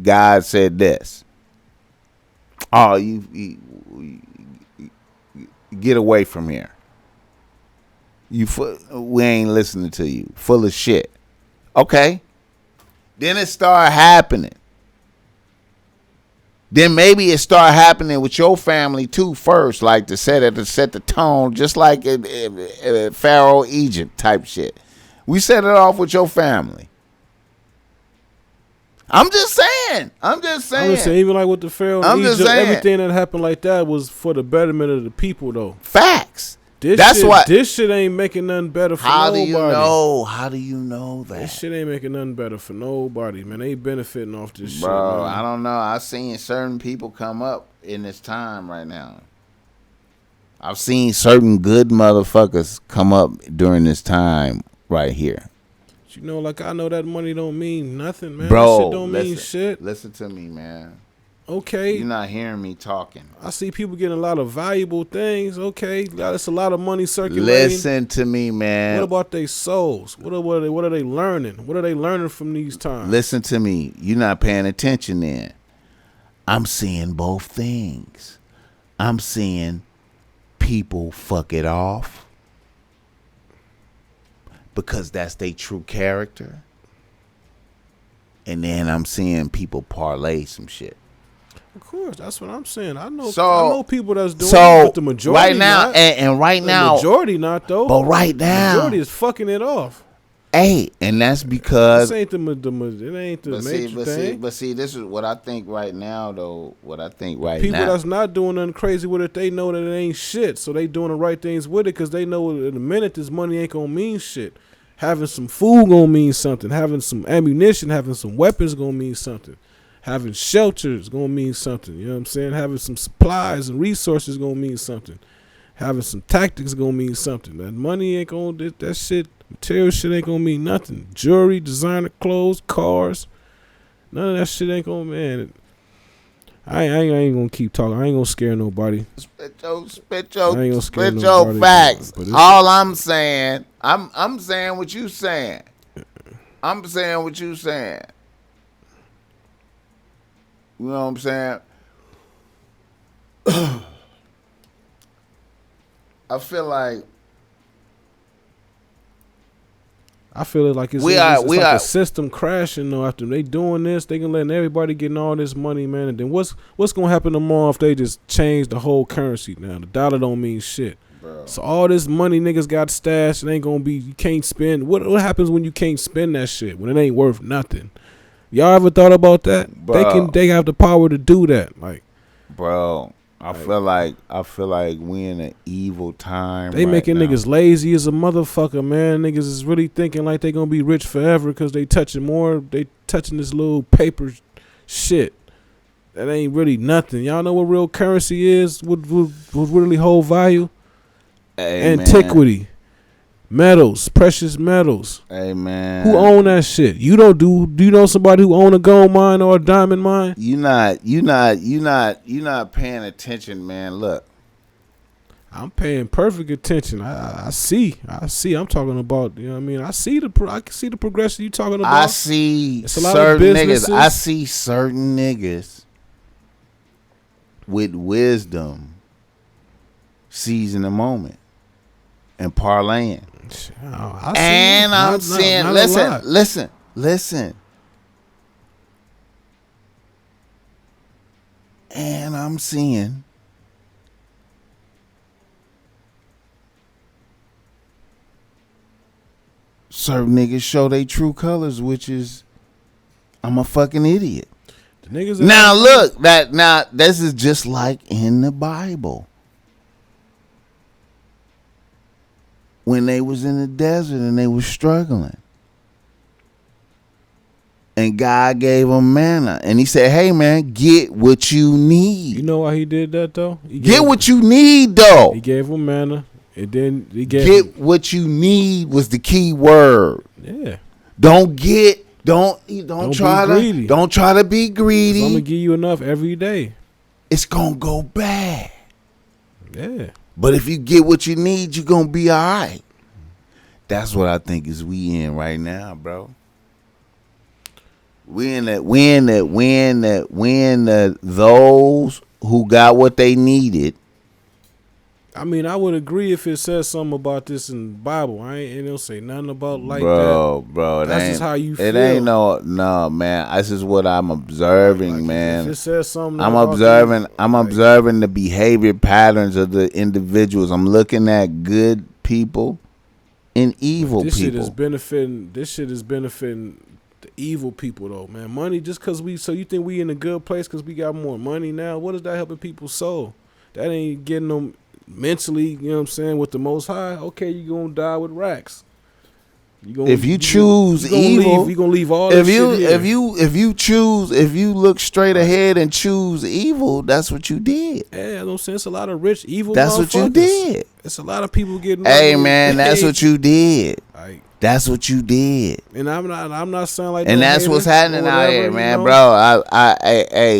God said this. Oh, you get away from here. We ain't listening to you. Full of shit. Okay. Then it started happening. Then maybe it started happening with your family too first, like to set the tone, just like Pharaoh, Egypt type shit. We set it off with your family. I'm just saying. I'm just saying, even like with the Pharaoh, Egypt, everything that happened like that was for the betterment of the people, though. Facts. This shit ain't making nothing better for nobody. How do you know that? This shit ain't making nothing better for nobody, man. They benefiting off this shit, bro. Man. I don't know. I've seen certain people come up in this time right now. I've seen certain good motherfuckers come up during this time right here. You know, like I know that money don't mean nothing, man. Bro, that shit don't mean shit. Listen to me, man. Okay. You're not hearing me talking. I see people getting a lot of valuable things. Okay. That's a lot of money circulating. Listen to me, man. What about their souls? What are they learning? What are they learning from these times? Listen to me. You're not paying attention then. I'm seeing both things. I'm seeing people fuck it off because that's their true character. And then I'm seeing people parlay some shit. Of course, that's what I'm saying. I know people that's doing it, but the majority right now, not. And right now, the majority not though. But right now, the majority is fucking it off. Hey, and that's because this ain't it ain't the major thing. But see, this is what I think right now, though. What I think right people now, that's not doing nothing crazy with it, they know that it ain't shit, so they doing the right things with it because they know in a minute this money ain't gonna mean shit. Having some food gonna mean something. Having some ammunition, having some weapons gonna mean something. Having shelters gonna mean something. You know what I'm saying? Having some supplies and resources gonna mean something. Having some tactics gonna mean something. That money ain't gonna, that shit, material shit ain't gonna mean nothing. Jewelry, designer clothes, cars, none of that shit ain't gonna, man. I ain't gonna keep talking. I ain't gonna scare nobody. Spit your facts. All I'm saying, I'm saying what you saying. I'm saying what you saying. You know what I'm saying? I feel like it's like a system crashing though. After they doing this, they can letting everybody getting all this money, man. And then what's gonna happen tomorrow if they just change the whole currency? Now the dollar don't mean shit. Bro. So all this money niggas got stashed, it ain't gonna be. You can't spend. What happens when you can't spend that shit when it ain't worth nothing? Y'all ever thought about that? Bro. They have the power to do that. Like, bro, I feel like we in an evil time. They making niggas lazy as a motherfucker, man. Niggas is really thinking like they gonna be rich forever because they touching this little paper shit that ain't really nothing. Y'all know what real currency is? What really hold value? Hey, antiquity. Man. Metals, precious metals. Hey man, who own that shit? You don't do you know somebody who own a gold mine or a diamond mine? You not paying attention, man. Look, I'm paying perfect attention. I see. I'm talking about, you know what I mean? I can see the progression you talking about. I see certain niggas. I see certain niggas with wisdom seizing the moment and parlaying. And I'm saying, listen. And I'm seeing certain niggas show they true colors, which is I'm a fucking idiot. The niggas now look, this is just like in the Bible. When they was in the desert and they was struggling. And God gave them manna. And he said, hey, man, get what you need. You know why he did that, though? Get what you need, though. He gave them manna. And then he gave get what you need was the key word. Yeah. Don't try to be greedy. I'm going to give you enough every day. It's going to go bad. Yeah. But if you get what you need, you're going to be all right. That's what I think is we in right now, bro. We in those who got what they needed. I mean, I would agree if it says something about this in the Bible. It don't say nothing about like that. Bro, that's just how you feel. It ain't no, man. This is what I'm observing, man. If it says something, I'm observing the behavior patterns of the individuals. I'm looking at good people and evil people. This shit is benefiting the evil people though, man. Money just cause so you think we in a good place cause we got more money now? What is that helping people's soul? That ain't getting them mentally, you know what I'm saying, with the Most High. Okay, you gonna die with racks. If you choose evil, you gonna leave all this shit here. If you look straight ahead and choose evil, that's what you did. Yeah, you know what I'm saying? It's a lot of rich, evil That's what you did. It's a lot of people getting Hey, man, that's what you did. Like, that's what you did. and I'm not saying like, and no that's what's haters happening or out whatever, here, man, you know? bro.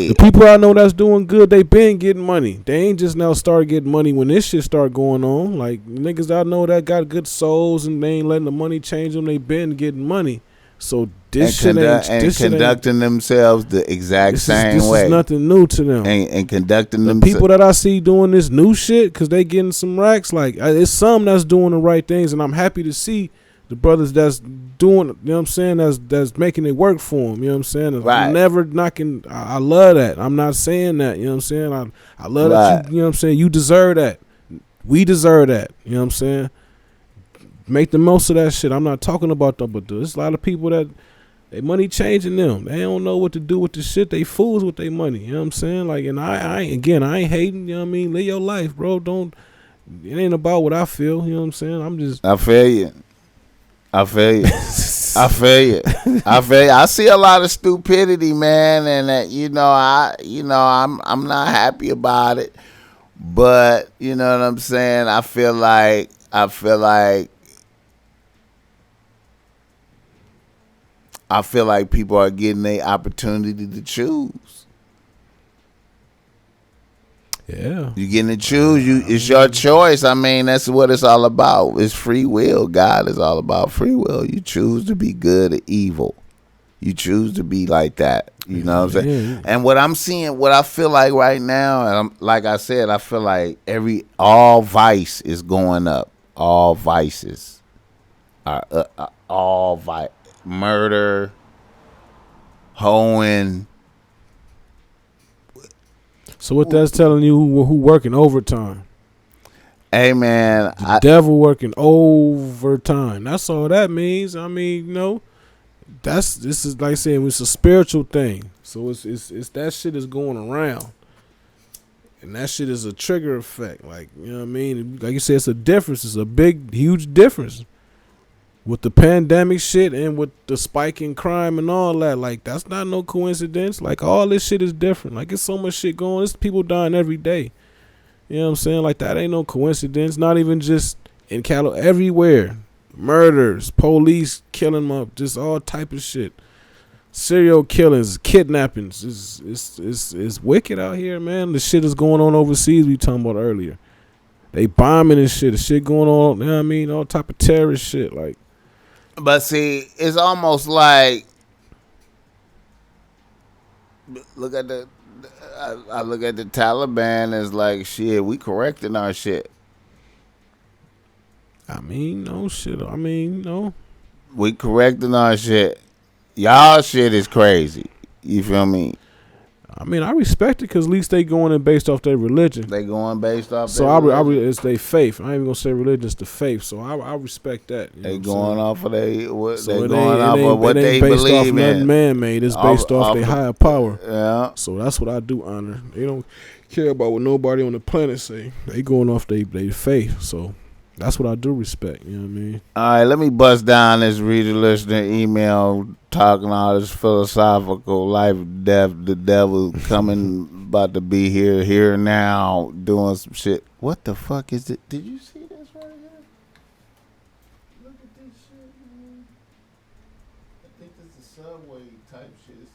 The people I know that's doing good, they been getting money. They ain't just now start getting money when this shit start going on. Like, niggas I know that got good souls and they ain't letting the money change them. They been getting money. So this conducting themselves the exact same way. This is nothing new to them. And conducting the themselves. People that I see doing this new shit because they getting some racks. Like, it's some that's doing the right things, and I'm happy to see the brothers that's doing, you know what I'm saying, that's making it work for them, you know what I'm saying? Right. I'm never knocking, I love that. I'm not saying that, you know what I'm saying? I love that, you know what I'm saying? You deserve that. We deserve that, you know what I'm saying? Make the most of that shit. I'm not talking about that, but there's a lot of people that they money changing them. They don't know what to do with the shit. They fools with their money, you know what I'm saying? Like, and I ain't hating, you know what I mean? Live your life, bro. It ain't about what I feel, you know what I'm saying? I feel you. I feel you. I see a lot of stupidity, man, and that I'm not happy about it. But you know what I'm saying? I feel like people are getting their opportunity to choose. Yeah. You getting to choose. It's your choice. I mean, that's what it's all about. It's free will. God is all about free will. You choose to be good or evil. You choose to be like that. You know what I'm saying? Yeah. And what I'm seeing, what I feel like right now, and like I said, I feel like all vice is going up. All vices are murder, hoeing. So what that's telling you, who working overtime? Hey, man. The devil working overtime. That's all that means. I mean, you know, this is like saying it's a spiritual thing. So it's that shit is going around. And that shit is a trigger effect. Like, you know what I mean? Like you said, it's a difference. It's a big, huge difference. With the pandemic shit and with the spike in crime and all that, like, that's not no coincidence. Like, all this shit is different. Like, it's so much shit going on. There's people dying every day. You know what I'm saying? Like, that ain't no coincidence. Not even just in California. Everywhere. Murders. Police killing them up. Just all type of shit. Serial killings. Kidnappings. It's wicked out here, man. The shit is going on overseas we talking about earlier. They bombing and shit. The shit going on, you know what I mean? All type of terrorist shit. Like, but see, it's almost like I look at the Taliban as like, shit, we correcting our shit. I mean, no shit. I mean, no. We correcting our shit. Y'all shit is crazy. You feel me? I mean, I respect it because at least they going in based off their religion. They going based off so their religion. It's their faith. I ain't even going to say religion, it's the faith. So I respect that. They going off of they believe off in. Nothing man-made. It's based off their higher power. Yeah. So that's what I do honor. They don't care about what nobody on the planet say. They going off their faith. So that's what I do respect. You know what I mean? All right, let me bust down this reader listener email talking all this philosophical life, death, the devil coming, about to be here now, doing some shit. What the fuck is it? Did you see this right here? Look at this shit, man. I think this is subway type shit.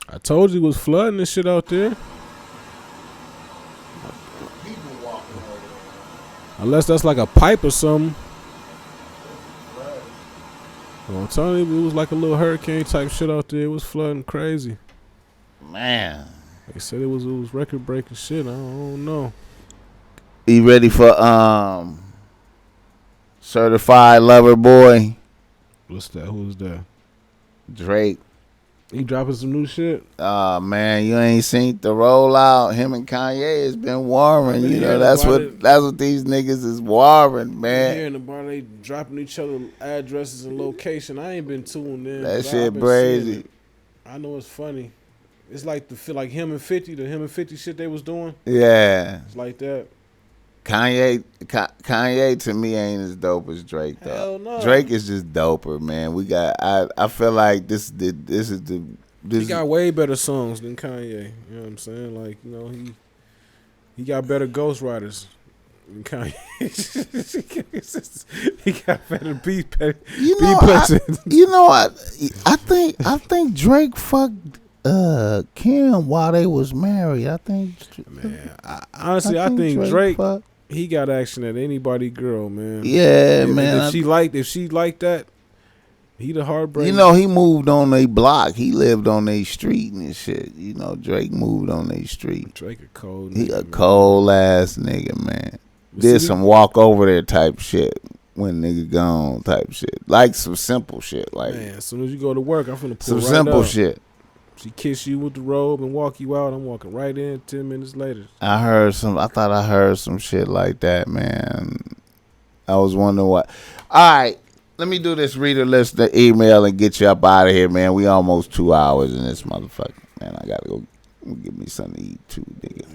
I told you it was flooding and shit out there. People walking over there. Unless that's like a pipe or something. Well, I'm telling you, it was like a little hurricane type shit out there. It was flooding crazy. Man. They said it was record breaking shit. I don't know. You ready for Certified Lover Boy? What's that? Who's that? Drake. He dropping some new shit. Man, you ain't seen the rollout. Him and Kanye has been warring. You know, that's what these niggas is warring, man. Hearing about they dropping each other addresses and location. I ain't been tuned in. That shit crazy. I know it's funny. It's like the feel like him and 50, the him and 50 shit they was doing. Yeah, it's like that. Kanye to me ain't as dope as Drake though. Hell no. Drake is just doper, man. I feel like this he got way better songs than Kanye. You know what I'm saying? Like, you know, he got better ghostwriters than Kanye. He got better beat. You know, I think Drake fucked Kim while they was married. I think. Man, honestly, I think Drake he got action at anybody girl, man. Yeah, man. If she liked that, he the heartbreak. You know, he moved on their block. He lived on their street and shit. You know, Drake moved on their street. Drake a cold. He a cold ass nigga, man. Did some walk over there type shit when nigga gone type shit. Like some simple shit. Like, man, as soon as you go to work, I'm finna pull some right simple up. shit. She kiss you with the robe and walk you out. I'm walking right in 10 minutes later. I thought I heard some shit like that, man. I was wondering what. All right, let me do this reader listener email and get you up out of here, man. We almost 2 hours in this motherfucker, man. I gotta go get me something to eat too, nigga.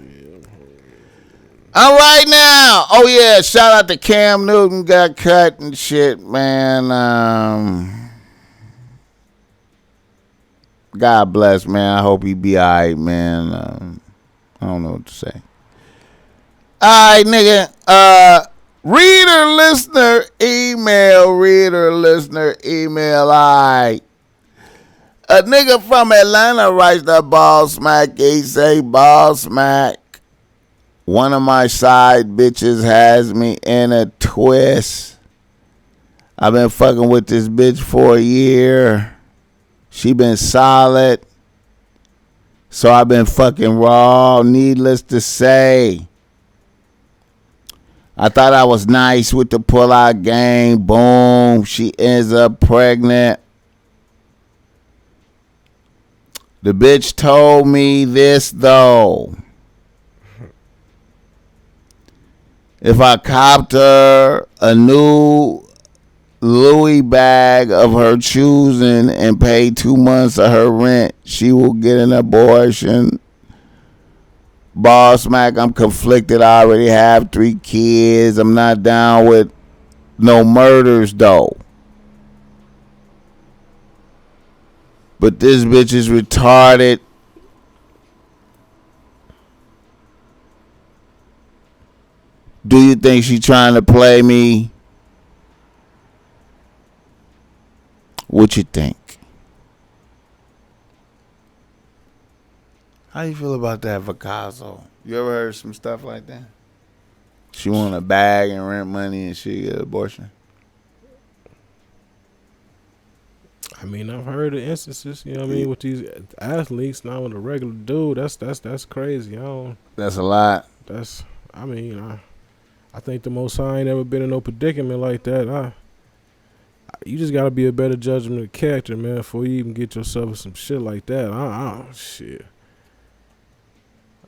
All right now. Oh yeah, shout out to Cam Newton, got cut and shit, man. God bless, man. I hope he be all right, man. I don't know what to say. All right, nigga. Reader, listener, email. All right. A nigga from Atlanta writes to Bossmack. He say, Bossmack, one of my side bitches has me in a twist. I've been fucking with this bitch for a year. She been solid. So I've been fucking raw. Needless to say, I thought I was nice with the pull-out game. Boom. She ends up pregnant. The bitch told me this, though. If I copped her a new Louis bag of her choosing and pay 2 months of her rent, she will get an abortion. Bossmack, I'm conflicted. I already have 3 kids. I'm not down with no murders, though. But this bitch is retarded. Do you think she trying to play me? What you think? How you feel about that, Vicasso? You ever heard some stuff like that? She want a bag and rent money and she get an abortion. I mean, I've heard of instances, you know what I mean, with these athletes. Now with a regular dude, that's crazy. That's a lot. I think the Most High ain't ever been in no predicament like that. You just gotta be a better judgment of character, man, before you even get yourself in some shit like that. Shit.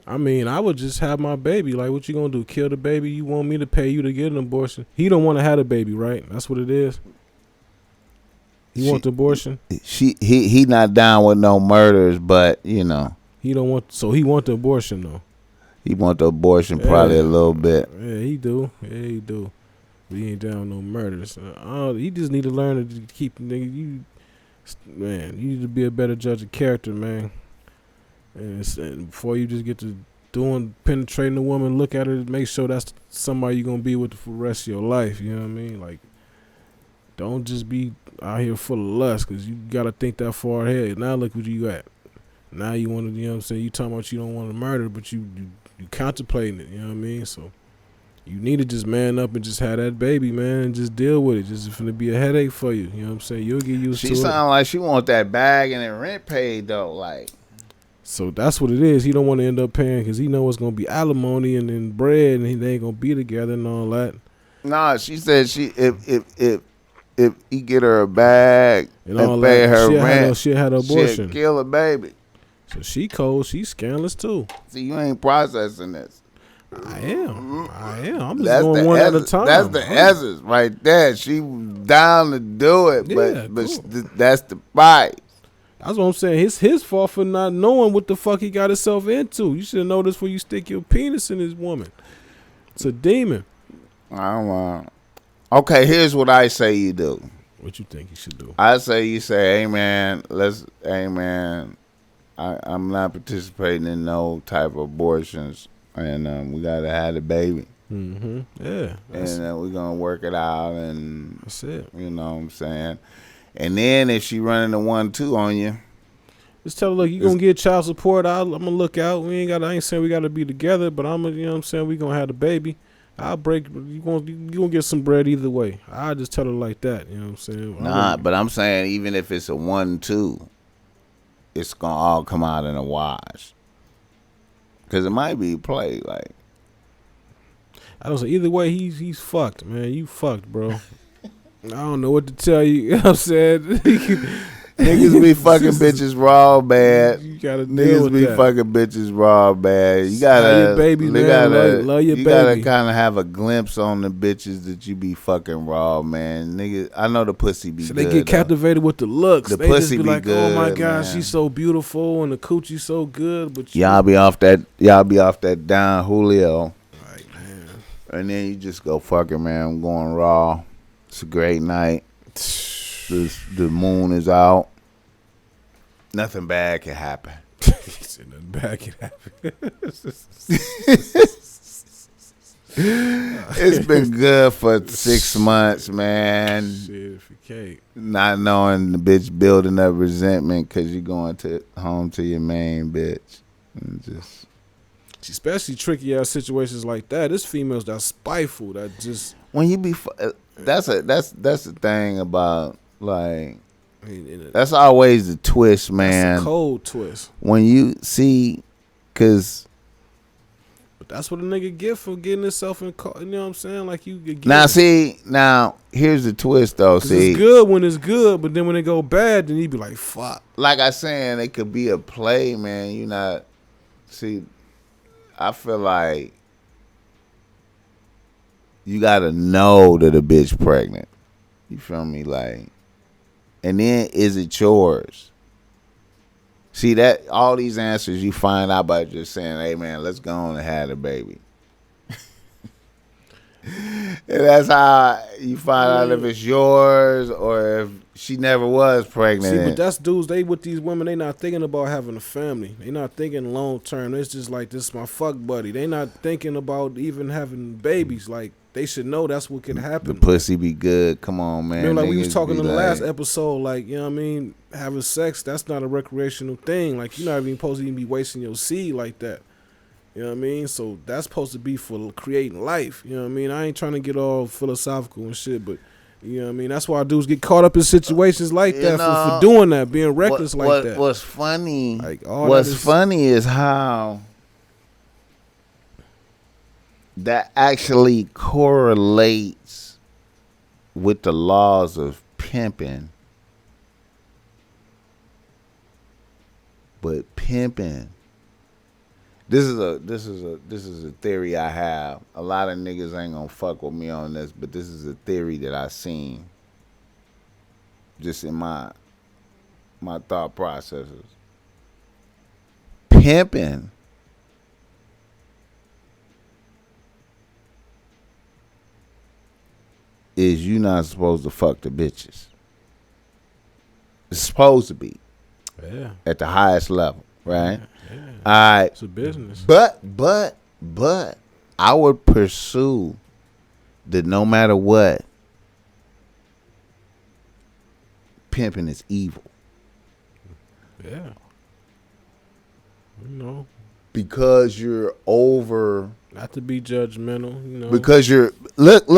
I mean, I would just have my baby. Like, what you gonna do? Kill the baby? You want me to pay you to get an abortion? He don't want to have a baby, right? That's what it is. He want the abortion. He not down with no murders, but you know he don't want. So he want the abortion though. He want the abortion probably a little bit. Yeah, he do. But he ain't down with no murders. He just need to learn to keep nigga. You need to be a better judge of character, man. And before you just get to penetrating a woman, look at her, make sure that's somebody you're gonna be with for the rest of your life. You know what I mean? Like, don't just be out here full of lust, because you gotta think that far ahead. Now look what you got. Now you want to, you know what I'm saying? You talking about you don't want to murder, but you contemplating it. You know what I mean? So you need to just man up and just have that baby, man, and just deal with it. Just it's gonna be a headache for you. You know what I'm saying? You'll get used to it. She sound like she want that bag and the rent paid though, like. So that's what it is. He don't want to end up paying because he know it's gonna be alimony and then bread, and they ain't gonna be together and all that. Nah, she said if if he get her a bag and pay her rent, she had her abortion. She'll kill a baby. So she cold. She's scandalous too. See, you ain't processing this. I am. I'm just going one at a time. That's the essence right there. She was down to do it, but that's the price. That's what I'm saying. It's his fault for not knowing what the fuck he got himself into. You should have known this before you stick your penis in this woman. It's a demon. I don't want. Okay, here's what I say you do. What you think you should do? I say you say, hey man, I'm not participating in no type of abortions, and we gotta have the baby. Mm-hmm. Yeah. And we're gonna work it out, and that's it. You know what I'm saying? And then if she running a 1-2 on you, just tell her, look, you gonna get child support. I'm gonna look out. I ain't saying we gotta be together, but you know what I'm saying, we gonna have the baby. I'll break. You gonna get some bread either way. I just tell her like that. You know what I'm saying? Nah, but I'm saying even if it's a 1-2, it's gonna all come out in a wash. Cause it might be play like. I don't say either way. He's fucked, man. You fucked, bro. I don't know what to tell you. You know what I'm saying? Niggas be fucking bitches raw bad. You gotta niggas be that. fucking bitches raw bad. You gotta love your baby, man. Love your you baby. gotta kind of have a glimpse on the bitches that you be fucking raw, man. Niggas, I know the pussy be so good. They get captivated with the looks. The they pussy just be like, good, oh my god, man. she's so beautiful and the coochie so good. But y'all be off that down Julio. Right, man. And then you just go fucking, man. I'm going raw. It's a great night. The moon is out. Nothing bad can happen. Nothing bad can happen. It's been good for 6 months, man. Shit, if you can't. Not knowing the bitch building up resentment because you're going home to your main bitch. And just. Especially tricky ass situations like that. This females that spiteful that just. When you be. That's the thing about, like. That's always the twist, man. That's a cold twist. When you see, cause. But that's what a nigga get for getting himself in. You know what I'm saying? Like you get. Now here's the twist though. See, it's good when it's good, but then when it go bad, then you be like, fuck. Like I saying, it could be a play, man. You not. See, I feel like you gotta know that a bitch pregnant. You feel me? Like. And then, is it yours? See, that all these answers you find out by just saying, hey, man, let's go on and have a baby. And that's how you find out if it's yours or if she never was pregnant. See, but that's dudes, they with these women, they not thinking about having a family. They not thinking long term. It's just like, this is my fuck buddy. They not thinking about even having babies. Like, they should know that's what can happen. The pussy be good. Come on, man. You know, like we was talking in the last episode, like, you know what I mean? Having sex, that's not a recreational thing. Like, you're not even supposed to even be wasting your seed like that. You know what I mean? So that's supposed to be for creating life. You know what I mean? I ain't trying to get all philosophical and shit, but you know what I mean? That's why dudes get caught up in situations like that for doing that, being reckless like that. What's funny? Like, funny is how that actually correlates with the laws of pimping. But pimping, this is a theory I have. A lot of niggas ain't gonna fuck with me on this, but this is a theory that I seen just in my thought processes. Pimping is you not supposed to fuck the bitches. It's supposed to be. Yeah. At the highest level, right? Yeah. All right. It's a business. But I would pursue that no matter what, pimping is evil. Yeah. You know. Because you're over. Not to be judgmental, you know. Because you're look.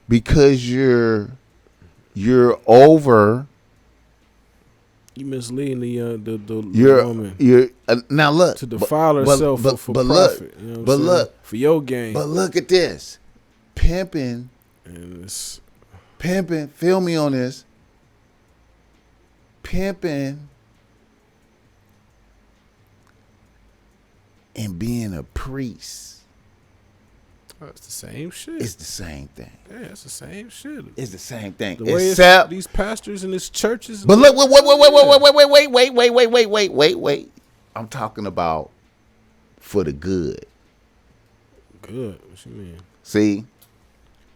Because you're over. You misleading the woman. You're now look to defile herself for profit. Look, you know but look for your gain. But look at this, pimping. And it's Pimping, feel me on this. Pimping and being a priest. Oh, it's the same shit. It's the same thing. Yeah, it's the same shit. It's the same thing. The way Except these pastors and these churches. But look, wait. I'm talking about for the good. Good. What you mean? See,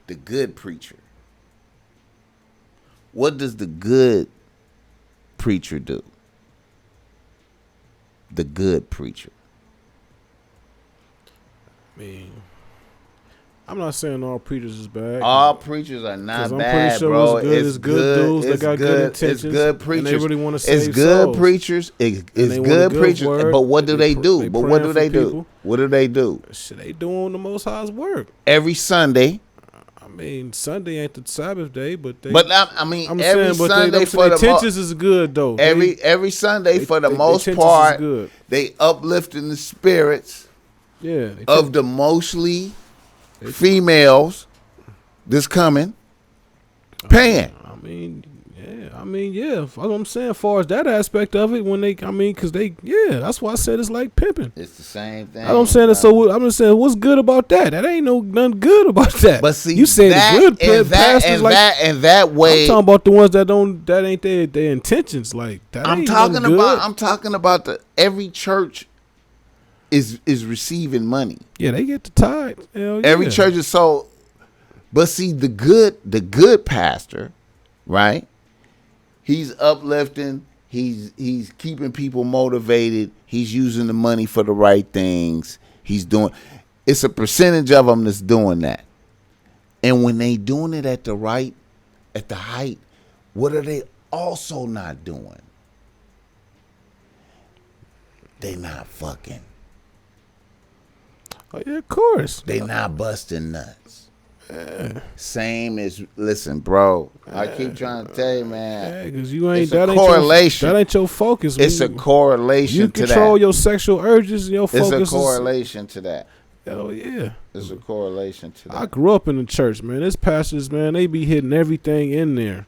the good preacher. What does the good preacher do? The good preacher. I mean, I'm not saying all preachers is bad. All preachers are not I'm bad, pretty sure bro. it's good dudes that got good intentions. It's good preachers. And they really want to save It's good souls. preachers. It's good preachers. Word. But what do they do? They But what do praying they for do? people. What do they do? Shit, they doing the Most High's work. Every Sunday. I mean, Sunday ain't the Sabbath day, but they. But I mean, I'm every saying, Sunday for the intentions is good though. every Sunday for the most intentions part, is good. they uplifting the spirits Yeah, of the mostly females that's coming, paying. I mean, yeah. That's what I'm saying. As far as that aspect of it, when they, because they, that's why I said it's like pimping. It's the same thing. I'm saying. So I'm just saying, what's good about that? That ain't nothing good about that. But see, you saying that, the good and pastors that way. I'm talking about the ones that ain't their intentions. Like that. I'm talking about every church is receiving money. Yeah, they get the tithe. Hell yeah. Every church is so. But see, the good pastor, right? He's uplifting. He's keeping people motivated. He's using the money for the right things. He's doing. It's a percentage of them that's doing that. And when they doing it at the height, what are they also not doing? They not fucking. Oh yeah, of course. They not busting nuts. Same as listen, bro. I keep trying to tell you, man. Because you ain't it's a correlation. That ain't your focus. It's a correlation. You to that. control your sexual urges. Your focus. It's a correlation to that. Hell yeah. It's a correlation to that. I grew up in the church, man. This pastors, man, they be hitting everything in there.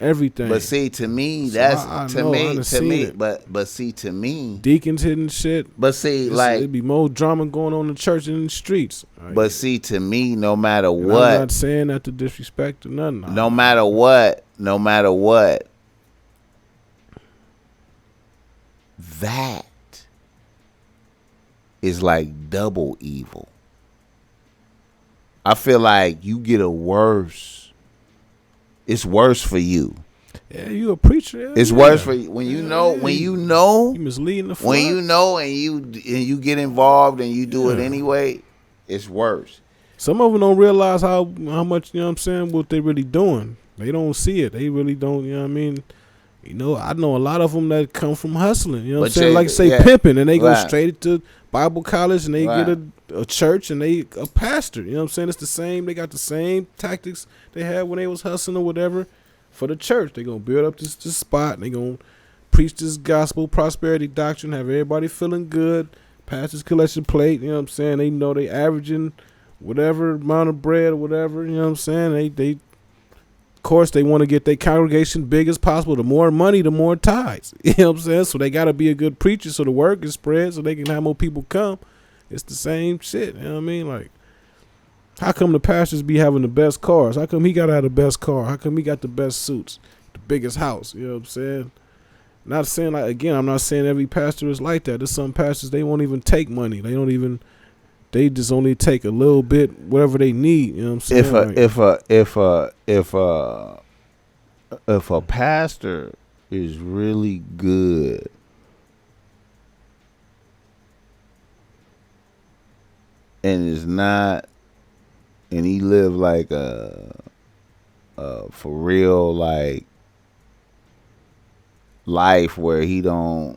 Everything. But see, to me, that's to me. But see, to me, deacons hitting shit. But see, like it'd be more drama going on in the church than in the streets. But see, to me, no matter what, I'm not saying that to disrespect or nothing. No matter what, that is like double evil. I feel like you get a worse. It's worse for you. Yeah, you a preacher. It's worse for you when you know. You misleading the flock. When you know and you get involved and you do it anyway, it's worse. Some of them don't realize how much, you know what I'm saying, what they really doing. They don't see it. They really don't, you know what I mean? You know, I know a lot of them that come from hustling, you know what I'm saying? Like say pimping, and they go straight to Bible college and they get a church and they a pastor, you know what I'm saying? It's the same. They got the same tactics they had when they was hustling or whatever for the church. They gonna build up this spot and they gonna preach this gospel prosperity doctrine, have everybody feeling good, pastors collection plate, you know what I'm saying? They know they averaging whatever amount of bread or whatever, you know what I'm saying? They of course they want to get their congregation big as possible. The more money, the more tithes. You know what I'm saying? So they gotta be a good preacher so the word is spread so they can have more people come. It's the same shit, you know what I mean? Like, how come the pastors be having the best cars? How come he gotta have the best car? How come he got the best suits, the biggest house? You know what I'm saying? Not saying like again, I'm not saying every pastor is like that. There's some pastors they won't even take money. They just only take a little bit, whatever they need. You know what I'm saying? If a pastor is really good, and is not, and he live like a for real like life where there's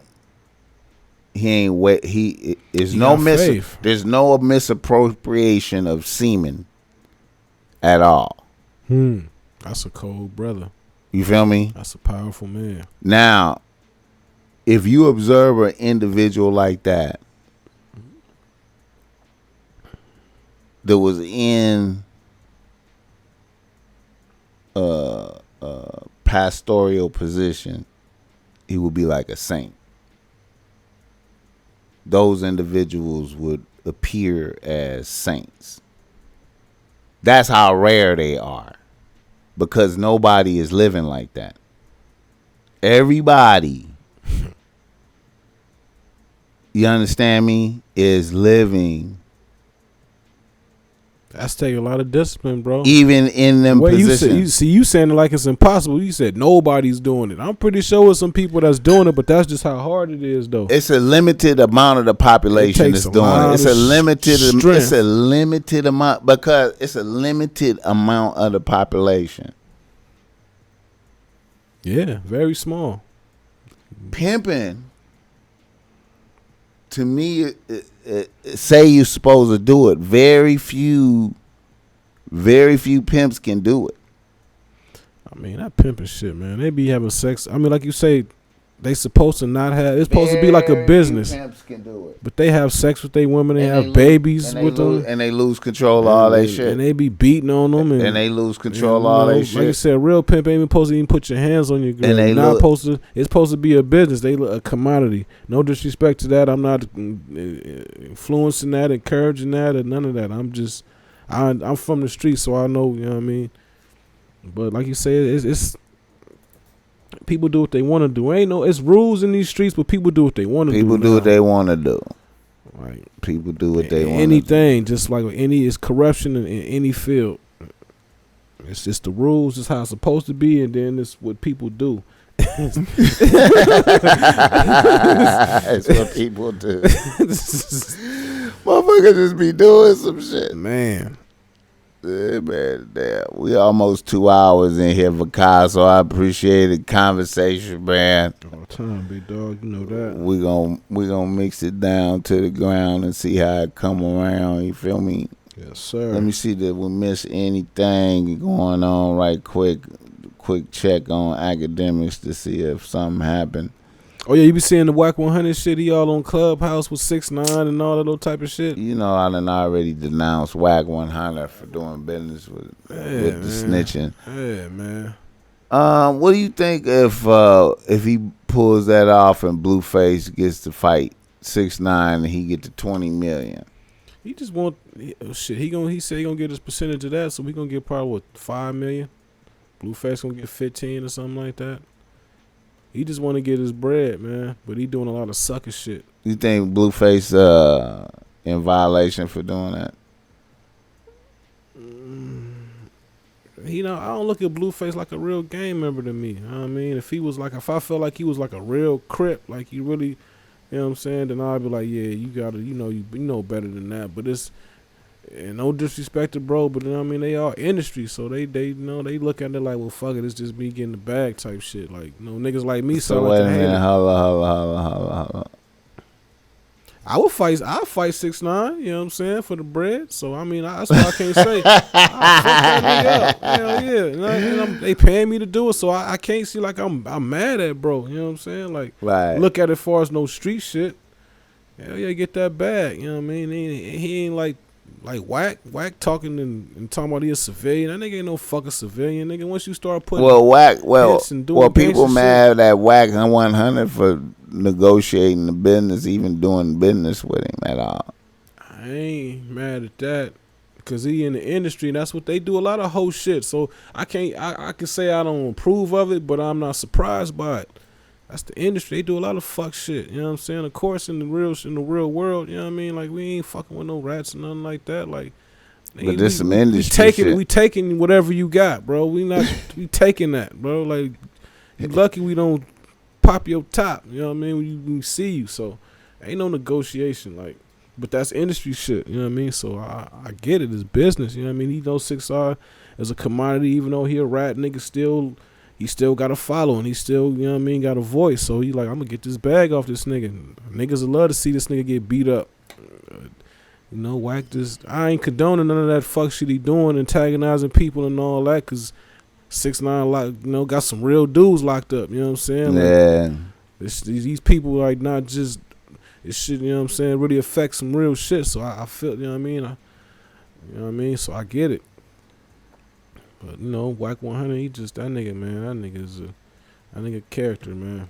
no misappropriation of semen at all. That's a cold brother. You feel me? That's a powerful man. Now, if you observe an individual like that was in pastoral position, he would be like a saint. Those individuals would appear as saints. That's how rare they are, because nobody is living like that. Everybody, you understand me, is living. That's taking a lot of discipline, bro. Even in them positions. You saying it like it's impossible. You said nobody's doing it. I'm pretty sure there's some people that's doing it, but that's just how hard it is, though. It's a limited amount of the population that's doing it. It's a limited amount, because it's a limited amount of the population. Yeah, very small. Pimping, to me, say you're supposed to do it. Very few pimps can do it. I mean, that pimping shit, man. They be having sex. I mean, like you say, they supposed to not have. It's supposed to be like a business. Pimps can do it. But they have sex with their women. They have babies with them. And they lose control of all that shit. And they be beating on them. And they lose control of all that shit. Like you said, real pimp ain't even supposed to even put your hands on your girl. And they not supposed to. It's supposed to be a business. They look a commodity. No disrespect to that. I'm not influencing that, encouraging that, or none of that. I'm from the street, so I know. You know what I mean. But like you said, it's people do what they want to do. It's rules in these streets, but people do what they want to do. People do what they want to do. Like, people do what they want to do. Anything, just like it's corruption in any field. It's just the rules, it's how it's supposed to be, and then it's what people do. It's what people do. Motherfuckers just be doing some shit. Man. Yeah, man, damn. We almost 2 hours in here, Vicasso. I appreciate the conversation, man. All the time, big dog. You know that. We gonna mix it down to the ground and see how it come around. You feel me? Yes, sir. Let me see that we miss anything going on right quick. Quick check on academics to see if something happened. Oh yeah, you be seeing the Whack 100 shit. He all on Clubhouse with 6ix9ine and all that little type of shit. You know, I done already denounced Whack 100 for doing business with the snitching. Yeah, man. What do you think if he pulls that off and Blueface gets to fight 6ix9ine and he get to 20 million? He just want shit. He said he gonna get his percentage of that, so we gonna get probably what, 5 million. Blueface gonna get 15 or something like that. He just want to get his bread, man. But he doing a lot of sucker shit. You think Blueface in violation for doing that? I don't look at Blueface like a real gang member to me. You know what I mean? If I felt like he was like a real Crip, like he really, you know what I'm saying, then I'd be like, yeah, you gotta, you know better than that. But it's, and no disrespect to bro, but you know what I mean, they are industry, so they look at it like, well, fuck it, it's just me getting the bag type shit. Like, niggas like me. So wait a minute, holla. I'll fight 6ix9ine, you know what I'm saying, for the bread. So I mean, that's why I can't say I fuck that nigga up. Hell yeah, and they paying me to do it, so I can't see like I'm mad at bro. You know what I'm saying? Like, right. Look at it as far as no street shit. Hell yeah, get that bag. You know what I mean? He ain't like Whack talking and talking about he a civilian. That nigga ain't no fucking civilian, nigga. Once you start putting people mad at Whack 100 for negotiating the business, even doing business with him at all. I ain't mad at that, because he in the industry and that's what they do, a lot of hoe shit. So I can say I don't approve of it, but I'm not surprised by it. That's the industry. They do a lot of fuck shit. You know what I'm saying? Of course, in the real world, you know what I mean? Like, we ain't fucking with no rats and nothing like that. Like, but this some industry shit. We taking whatever you got, bro. We taking that, bro. Like, you lucky we don't pop your top. You know what I mean? When we see you. So, ain't no negotiation. Like, but that's industry shit. You know what I mean? So I get it. It's business. You know what I mean? He knows 6R as a commodity, even though he a rat nigga. He still got a following. He still, you know what I mean, got a voice. So he like, I'm going to get this bag off this nigga. Niggas would love to see this nigga get beat up. Whack this. I ain't condoning none of that fuck shit he doing, antagonizing people and all that, because 6ix9ine, got some real dudes locked up. You know what I'm saying? Yeah. Like, these people, like, not just, this shit, you know what I'm saying, really affect some real shit. So I feel, you know what I mean? So I get it. But Whack 100, he just that nigga, man. That nigga character, man.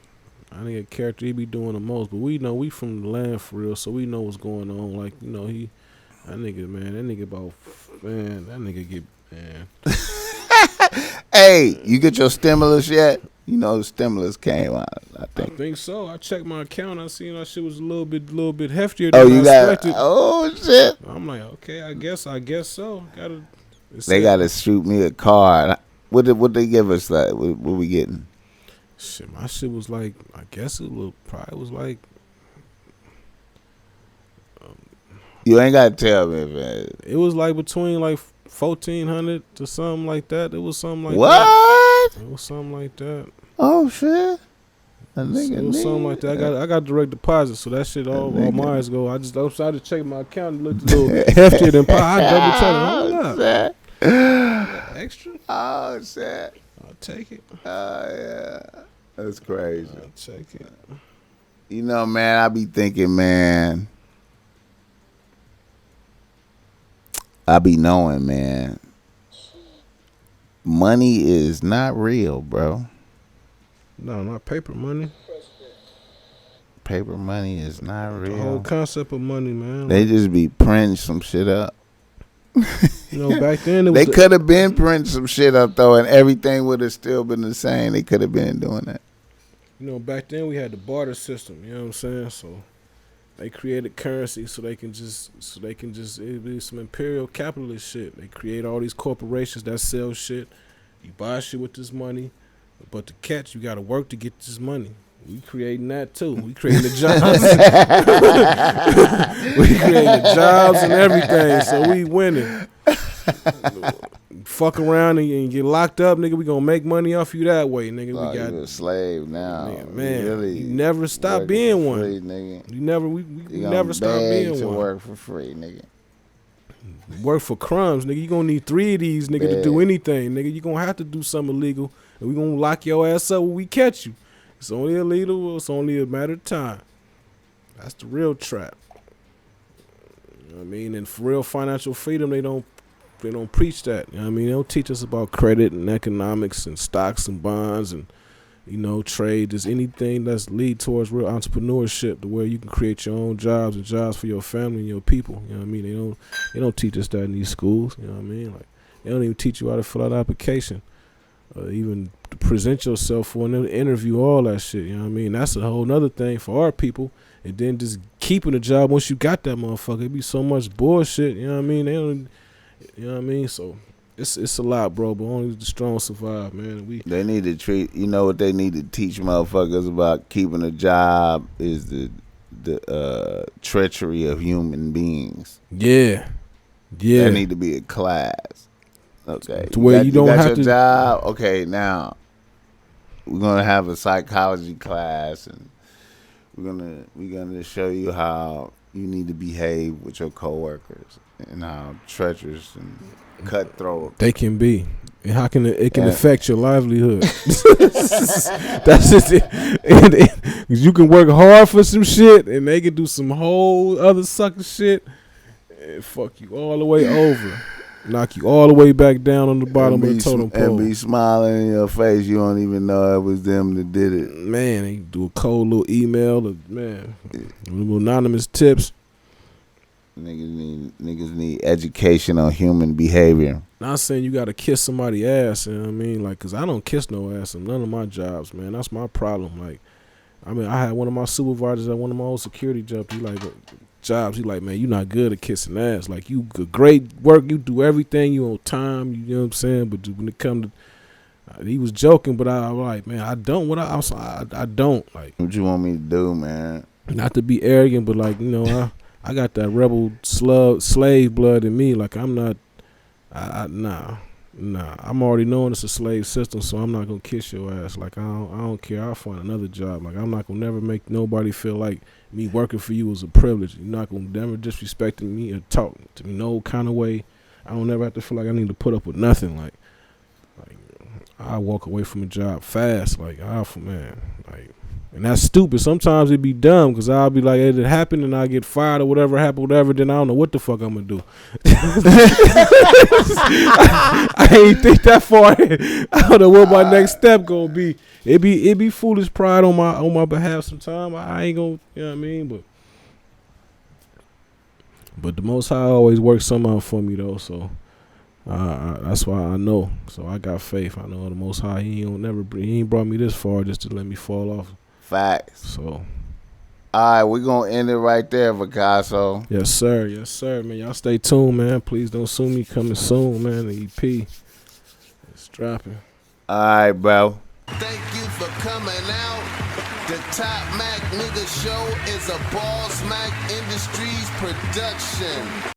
That nigga character, he be doing the most. But we know we from the land for real, so we know what's going on. Like that nigga about man, that nigga get man. Hey, you get your stimulus yet? The stimulus came out. I think so. I checked my account. I seen that shit was a little bit heftier than I expected. Oh shit! I'm like, okay, I guess so. They gotta shoot me a card. What they give us? Like, what we getting? Shit, my shit was like, I guess probably was like. You ain't gotta tell me, man. It was like between like 1,400 to something like that. It was something like what? That. It was something like that. Oh shit! It was something like that. I got direct deposit, so that shit all mine go. I decided to check my account. It looked a little heftier than I double checked. Extra? Oh shit! I'll take it. Oh yeah, that's crazy. I'll take it. Man, I be thinking, man. I be knowing, man. Money is not real, bro. No, not paper money. Paper money is not real. The whole concept of money, man. They just be printing some shit up. Back then they could have been printing some shit up though, and everything would have still been the same. They could have been doing that. Back then we had the barter system. You know what I'm saying? So they created currency so they can just it be some imperial capitalist shit. They create all these corporations that sell shit. You buy shit with this money, but to catch, you got to work to get this money. We creating that too. We creating the jobs. We creating the jobs and everything. So we winning. Fuck around and get locked up, nigga. We gonna make money off you that way, nigga. We got you a slave now, man. Really you never stop being one, free, nigga. You never. We never stop being to one. Work for free, nigga. Work for crumbs, nigga. You gonna need 3 of these, nigga, to do anything, nigga. You gonna have to do something illegal, and we gonna lock your ass up when we catch you. It's only illegal. It's only a matter of time. That's the real trap. You know what I mean? And for real financial freedom, they don't preach that. You know what I mean? They don't teach us about credit and economics and stocks and bonds and trade. There's anything that's lead towards real entrepreneurship, to where you can create your own jobs and jobs for your family and your people. You know what I mean? They don't teach us that in these schools. You know what I mean? Like, they don't even teach you how to fill out an application. Even to present yourself for an interview, all that shit. You know what I mean? That's a whole nother thing for our people. And then just keeping a job once you got that motherfucker. It be so much bullshit. You know what I mean? They don't. You know what I mean? So it's a lot, bro. But only the strong survive, man. They need to treat. You know what they need to teach motherfuckers about keeping a job is the treachery of human beings. Yeah. There need to be a class. Okay. To where you don't got have your to job. Okay, now we're gonna have a psychology class, and we're gonna show you how you need to behave with your coworkers and how treacherous and cutthroat they can be, and how can it can affect your livelihood. That's just it. And you can work hard for some shit, and they can do some whole other sucker shit and fuck you all the way over. Knock you all the way back down on the bottom of the totem pole. And be smiling in your face. You don't even know it was them that did it. Man, they do a cold little email. Little anonymous tips. Niggas need education on human behavior. Not saying you got to kiss somebody's ass. You know what I mean? Like, because I don't kiss no ass in none of my jobs, man. That's my problem. Like, I mean, I had one of my supervisors at one of my old security jobs. He like, man, you not good at kissing ass. Like, you good, great work, you do everything, you on time, you know what I'm saying? But when it come to, he was joking, but I was like, man, I don't. I don't. Like, what you want me to do, man? Not to be arrogant, but like, I got that rebel slave blood in me. Like, I'm not, nah. I'm already knowing it's a slave system, so I'm not gonna kiss your ass. Like, I don't care. I'll find another job. Like, I'm not gonna never make nobody feel like me working for you is a privilege. You're not gonna never disrespect me or talk to me no kind of way. I don't never have to feel like I need to put up with nothing. Like I walk away from a job fast. Like, man, like, And that's stupid. Sometimes it be dumb because I'll be like, it happened and I get fired or whatever happened, whatever. Then I don't know what the fuck I'm gonna do. I ain't think that far. I don't know what my next step gonna be. It be foolish pride on my behalf. Sometimes I ain't gonna, you know what I mean. But the Most High always works something out for me though. So that's why I know. So I got faith. I know the Most High. He ain't brought me this far just to let me fall off. Facts. So, all right, we're going to end it right there, Vicasso. Yes, sir. Yes, sir, man. Y'all stay tuned, man. Please don't sue me. Coming soon, man. The EP. It's dropping. All right, bro. Thank you for coming out. The Top Mac Nigga Show is a Bossmack Industries production.